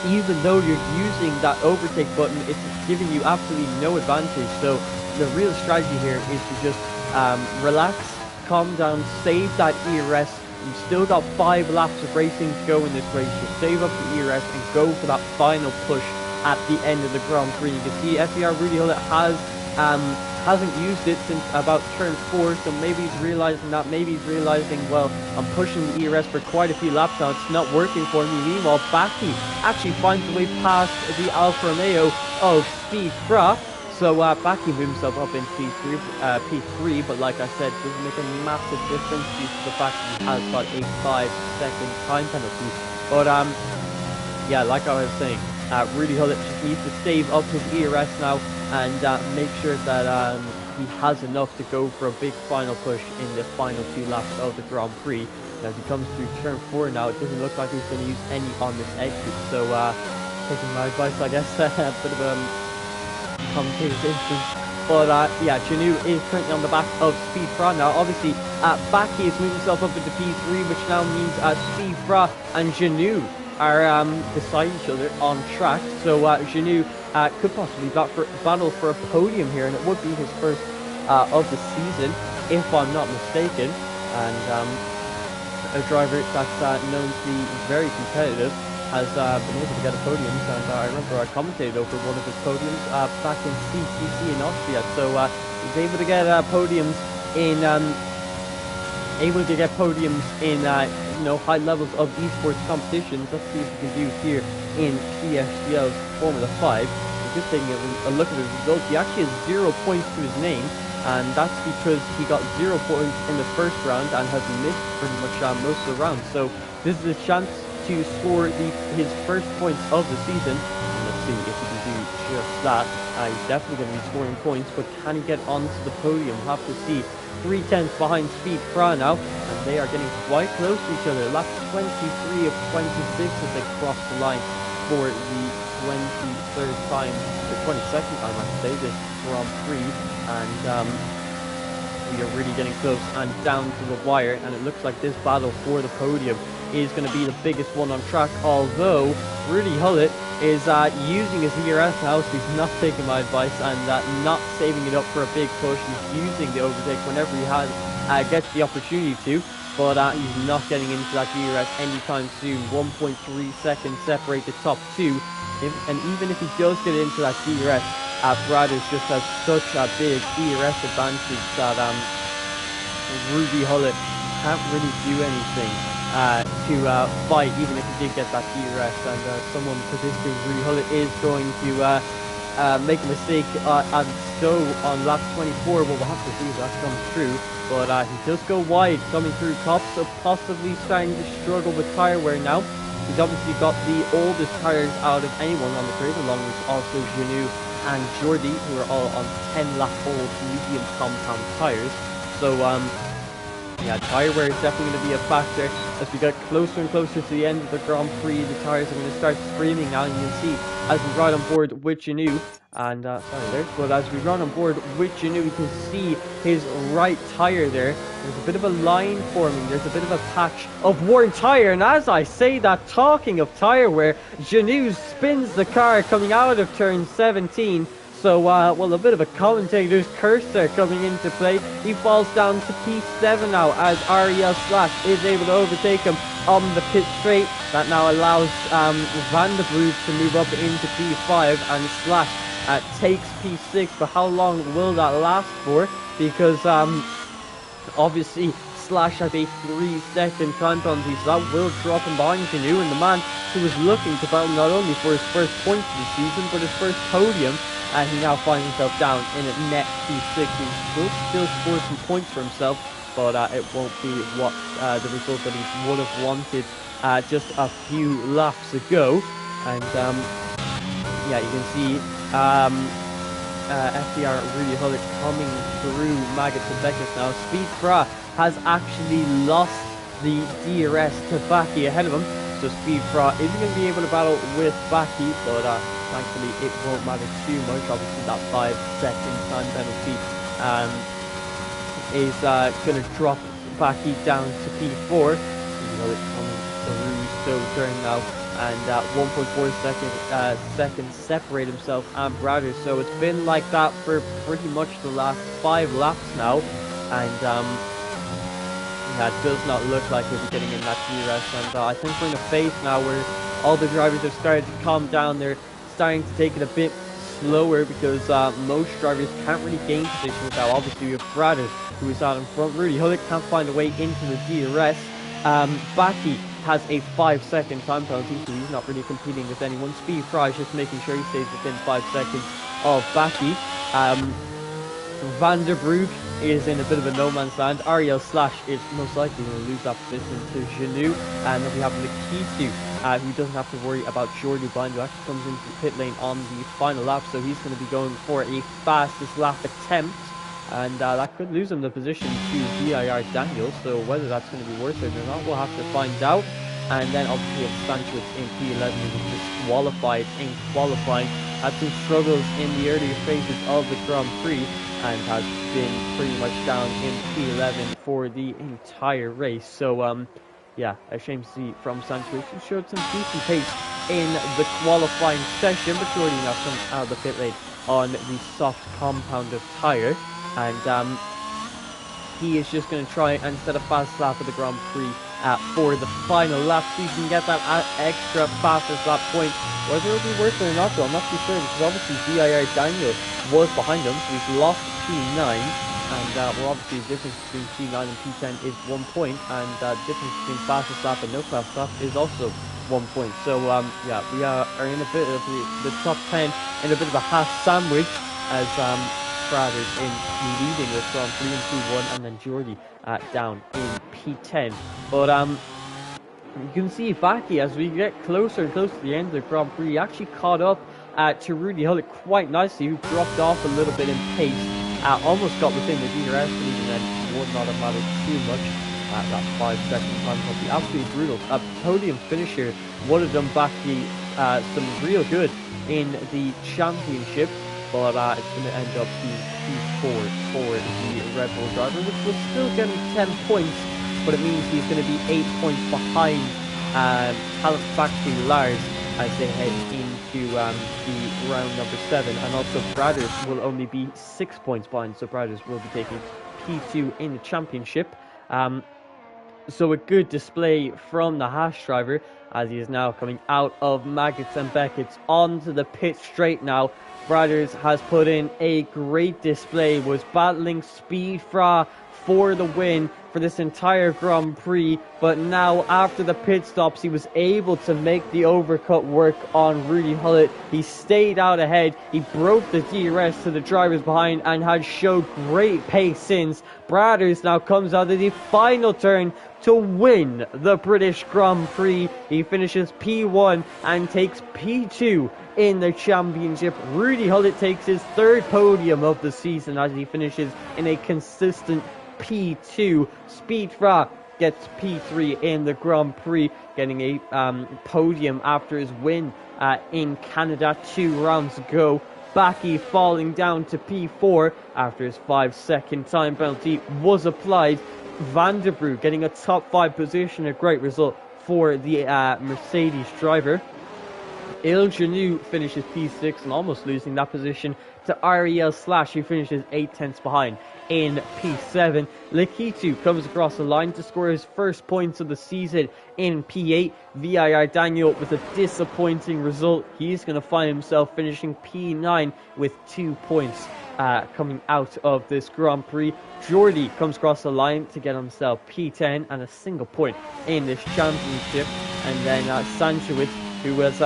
even though you're using that overtake button, it's giving you absolutely no advantage. So the real strategy here is to just relax, calm down, save that ERS. You've still got 5 laps of racing to go in this race. You save up the ERS and go for that final push at the end of the Grand Prix. You can see FBR Rudy Hullett hasn't used it since about turn 4, so maybe he's realizing that. Maybe he's realizing, well, I'm pushing the ERS for quite a few laps now, it's not working for me. Meanwhile, Baki actually finds a way past the Alfa Romeo of Speed Fra. So Baki moved himself up in P3, but like I said, doesn't make a massive difference due to the fact that he has got a 5-second time penalty. But yeah, like I was saying, Rudy Hullett just needs to save up his ERS now, and make sure that he has enough to go for a big final push in the final 2 laps of the Grand Prix. And as he comes through turn 4 now, it doesn't look like he's going to use any on this exit. So taking my advice, I guess, a bit of commentator's instance. But yeah, Janu is currently on the back of Speed Fra now. Obviously, Baki has moved himself up into P3, which now means Speed Fra and Janu are beside each other on track. So Janu could possibly battle for a podium here, and it would be his first of the season, if I'm not mistaken. And a driver that's known to be very competitive has been able to get a podium, and I remember I commentated over one of his podiums back in CTC in Austria. So he's able to get podiums in you know, high levels of esports competitions. Let's see if we can do here in PSGL's Formula 5. We're just taking a look at his results. He actually has 0 points to his name, and that's because he got 0 points in the first round and has missed pretty much most of the rounds. So this is a chance to score his first points of the season. And let's see if he can do just that. He's definitely going to be scoring points, but can he get onto the podium? We'll have to see. 3/10 behind Speed Fra now, and they are getting quite close to each other. Lap 23 of 26 as they cross the line for the 23rd time, the 22nd time I should say, this Grand Prix. And we are really getting close and down to the wire, and it looks like this battle for the podium is going to be the biggest one on track, although Rudy Hullet is using his ERS now, so he's not taking my advice and not saving it up for a big push. He's using the overtake whenever he gets the opportunity to, but he's not getting into that DRS anytime soon. 1.3 seconds separate the top two, and even if he does get into that DRS, Brothers just has such a big DRS advantage that Rudy Hullet can't really do anything to fight, even if he did get that DRS. And someone predicting Rudy Hullet is going to make a mistake and Stowe on lap 24. Well, we'll have to see if that comes true. But he does go wide, coming through tops, so possibly starting to struggle with tyre wear now. He's obviously got the oldest tyres out of anyone on the grid, along with also Janu and Jordi, who are all on 10-lap-old medium compound tyres. So, yeah, tyre wear is definitely going to be a factor. As we get closer and closer to the end of the Grand Prix, the tyres are going to start screaming now, and you can see as we ride on board with Janu, and but as we run on board with Janu, we can see his right tyre there. There's a bit of a line forming, there's a bit of a patch of worn tyre, and as I say that, talking of tyre wear, Janu spins the car coming out of turn 17. So, well, a bit of a commentator's curse there coming into play. He falls down to P7 now as Ariel Slash is able to overtake him on the pit straight. That now allows Van der Broek to move up into P5, and Slash takes P6. But how long will that last for? Because obviously Slash has a 3-second time penalty, so that will drop him behind Janu, and the man who was looking to battle not only for his first point of the season, but his first podium. And he now finds himself down in a net P6. He will still score some points for himself, but it won't be what the result that he would have wanted just a few laps ago. And yeah, you can see FDR really Hullet coming through Maggots and Beckett now. Speed Fra has actually lost the DRS to Baki ahead of him, so Speed Fra isn't going to be able to battle with Baki, but thankfully it won't matter too much. Obviously that 5-second time penalty is going to drop Baki down to P4. It's coming through so turn now, and 1.4 seconds separate himself and Browder. So it's been like that for pretty much the last 5 laps now, and yeah, it does not look like he'll be getting in that DRS, and I think we're in a phase now where all the drivers have started to calm down. They're starting to take it a bit slower because most drivers can't really gain position now. Obviously we have Brothers, who is out in front. Rudy Hullet can't find a way into the DRS. Baki has a 5-second time penalty, so he's not really competing with anyone. Speed Fra is just making sure he stays within 5 seconds of Baki. Van der Broek is in a bit of a no man's land. Ariel Slash is most likely going to lose that position to Janu, and then we have Lakitu, who doesn't have to worry about Jordy behind, who actually comes into the pit lane on the final lap, so he's going to be going for a fastest lap attempt, and that could lose him the position to VIR Daniel, so whether that's going to be worth it or not, we'll have to find out. And then obviously it's Sanchez in P11, who was disqualified in qualifying, had some struggles in the earlier phases of the Grand Prix, and has been pretty much down in P11 for the entire race. So yeah, a shame to see from Sanchez, who showed some decent pace in the qualifying session, but Jordy now comes out of the pit lane on the soft compounded tyre, and he is just going to try and set a fast lap of the Grand Prix for the final lap, so you can get that extra fastest lap point. Whether it'll be worth it or not, though, I'm not too sure, because obviously VIR Daniel was behind him, so he's lost P9, and well, obviously the difference between P9 and P10 is 1 point, and the difference between fastest lap and no fastest lap is also 1 point. So yeah, we are in a bit of the top 10 in a bit of a half sandwich, as Brothers in leading with Grand Prix in P1, and then Jordy down in P10. But you can see Baki, as we get closer and closer to the end of the Grand Prix, actually caught up to Rudy Hullet quite nicely, who dropped off a little bit in pace, almost got within the DRS lead, and then would not have mattered too much. That 5-second time would be absolutely brutal. A podium finisher would have done Baki some real good in the championship. But it's going to end up being P4 for the Red Bull driver, which was still getting 10 points, but it means he's going to be 8 points behind Talent Factory Lars as they head into the round number 7, and also Brothers will only be 6 points behind, so Brothers will be taking P2 in the championship. So a good display from the Haas driver, as he is now coming out of Maggots and Beckett's onto the pit straight now. Brothers has put in a great display, was battling Speedfra for the win for this entire Grand Prix, but now after the pit stops he was able to make the overcut work on Rudy Hullet. He stayed out ahead, he broke the DRS to the drivers behind, and had showed great pace since. Brothers now comes out of the final turn to win the British Grand Prix. He finishes P1 and takes P2 in the championship. Rudy Hullet takes his 3rd podium of the season as he finishes in a consistent P2. Speedfra gets P3 in the Grand Prix, getting a podium after his win in Canada 2 rounds ago. Baki falling down to P4 after his 5-second time penalty was applied. Vanderbroek getting a top 5 position, a great result for the Mercedes driver. Il Janu finishes P6 and almost losing that position to Ariel Slash, who finishes 8 tenths behind in P7. Lakitu comes across the line to score his first points of the season in P8. VIR Daniel with a disappointing result. He's going to find himself finishing P9 with 2 points coming out of this Grand Prix. Jordy comes across the line to get himself P10 and a single point in this championship. And then Sanchowitz, who was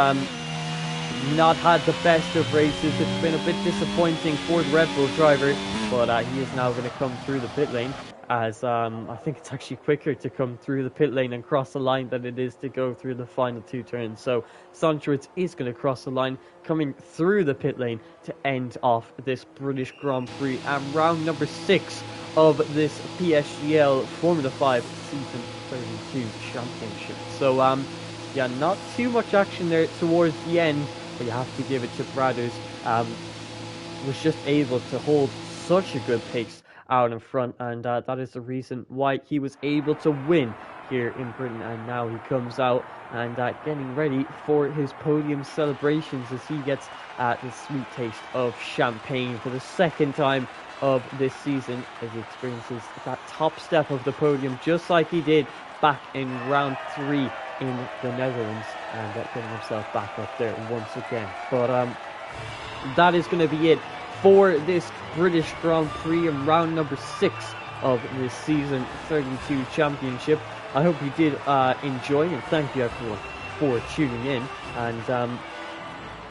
not had the best of races. It's been a bit disappointing for the Red Bull driver, but he is now going to come through the pit lane, as I think it's actually quicker to come through the pit lane and cross the line than it is to go through the final 2 turns. So Sanchowitz is going to cross the line, coming through the pit lane to end off this British Grand Prix and round number 6 of this PSGL Formula 5 season 32 championship. So yeah, not too much action there towards the end, but you have to give it to Brothers. Was just able to hold such a good pace out in front, and that is the reason why he was able to win here in Britain. And now he comes out and getting ready for his podium celebrations as he gets the sweet taste of champagne for the 2nd time of this season, as he experiences that top step of the podium just like he did back in round 3 in the Netherlands, and getting himself back up there once again. But that is going to be it for this British Grand Prix in round number 6 of this season 32 championship. I hope you did enjoy, and thank you everyone for tuning in. And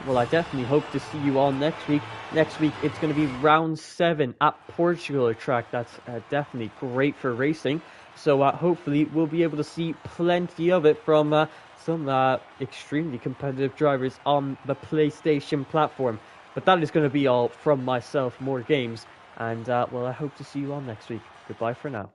Well, I definitely hope to see you all next week. Next week, it's going to be round 7 at Portugal, a track that's definitely great for racing. So hopefully we'll be able to see plenty of it from some extremely competitive drivers on the PlayStation platform. But that is going to be all from myself, more games. And well, I hope to see you all next week. Goodbye for now.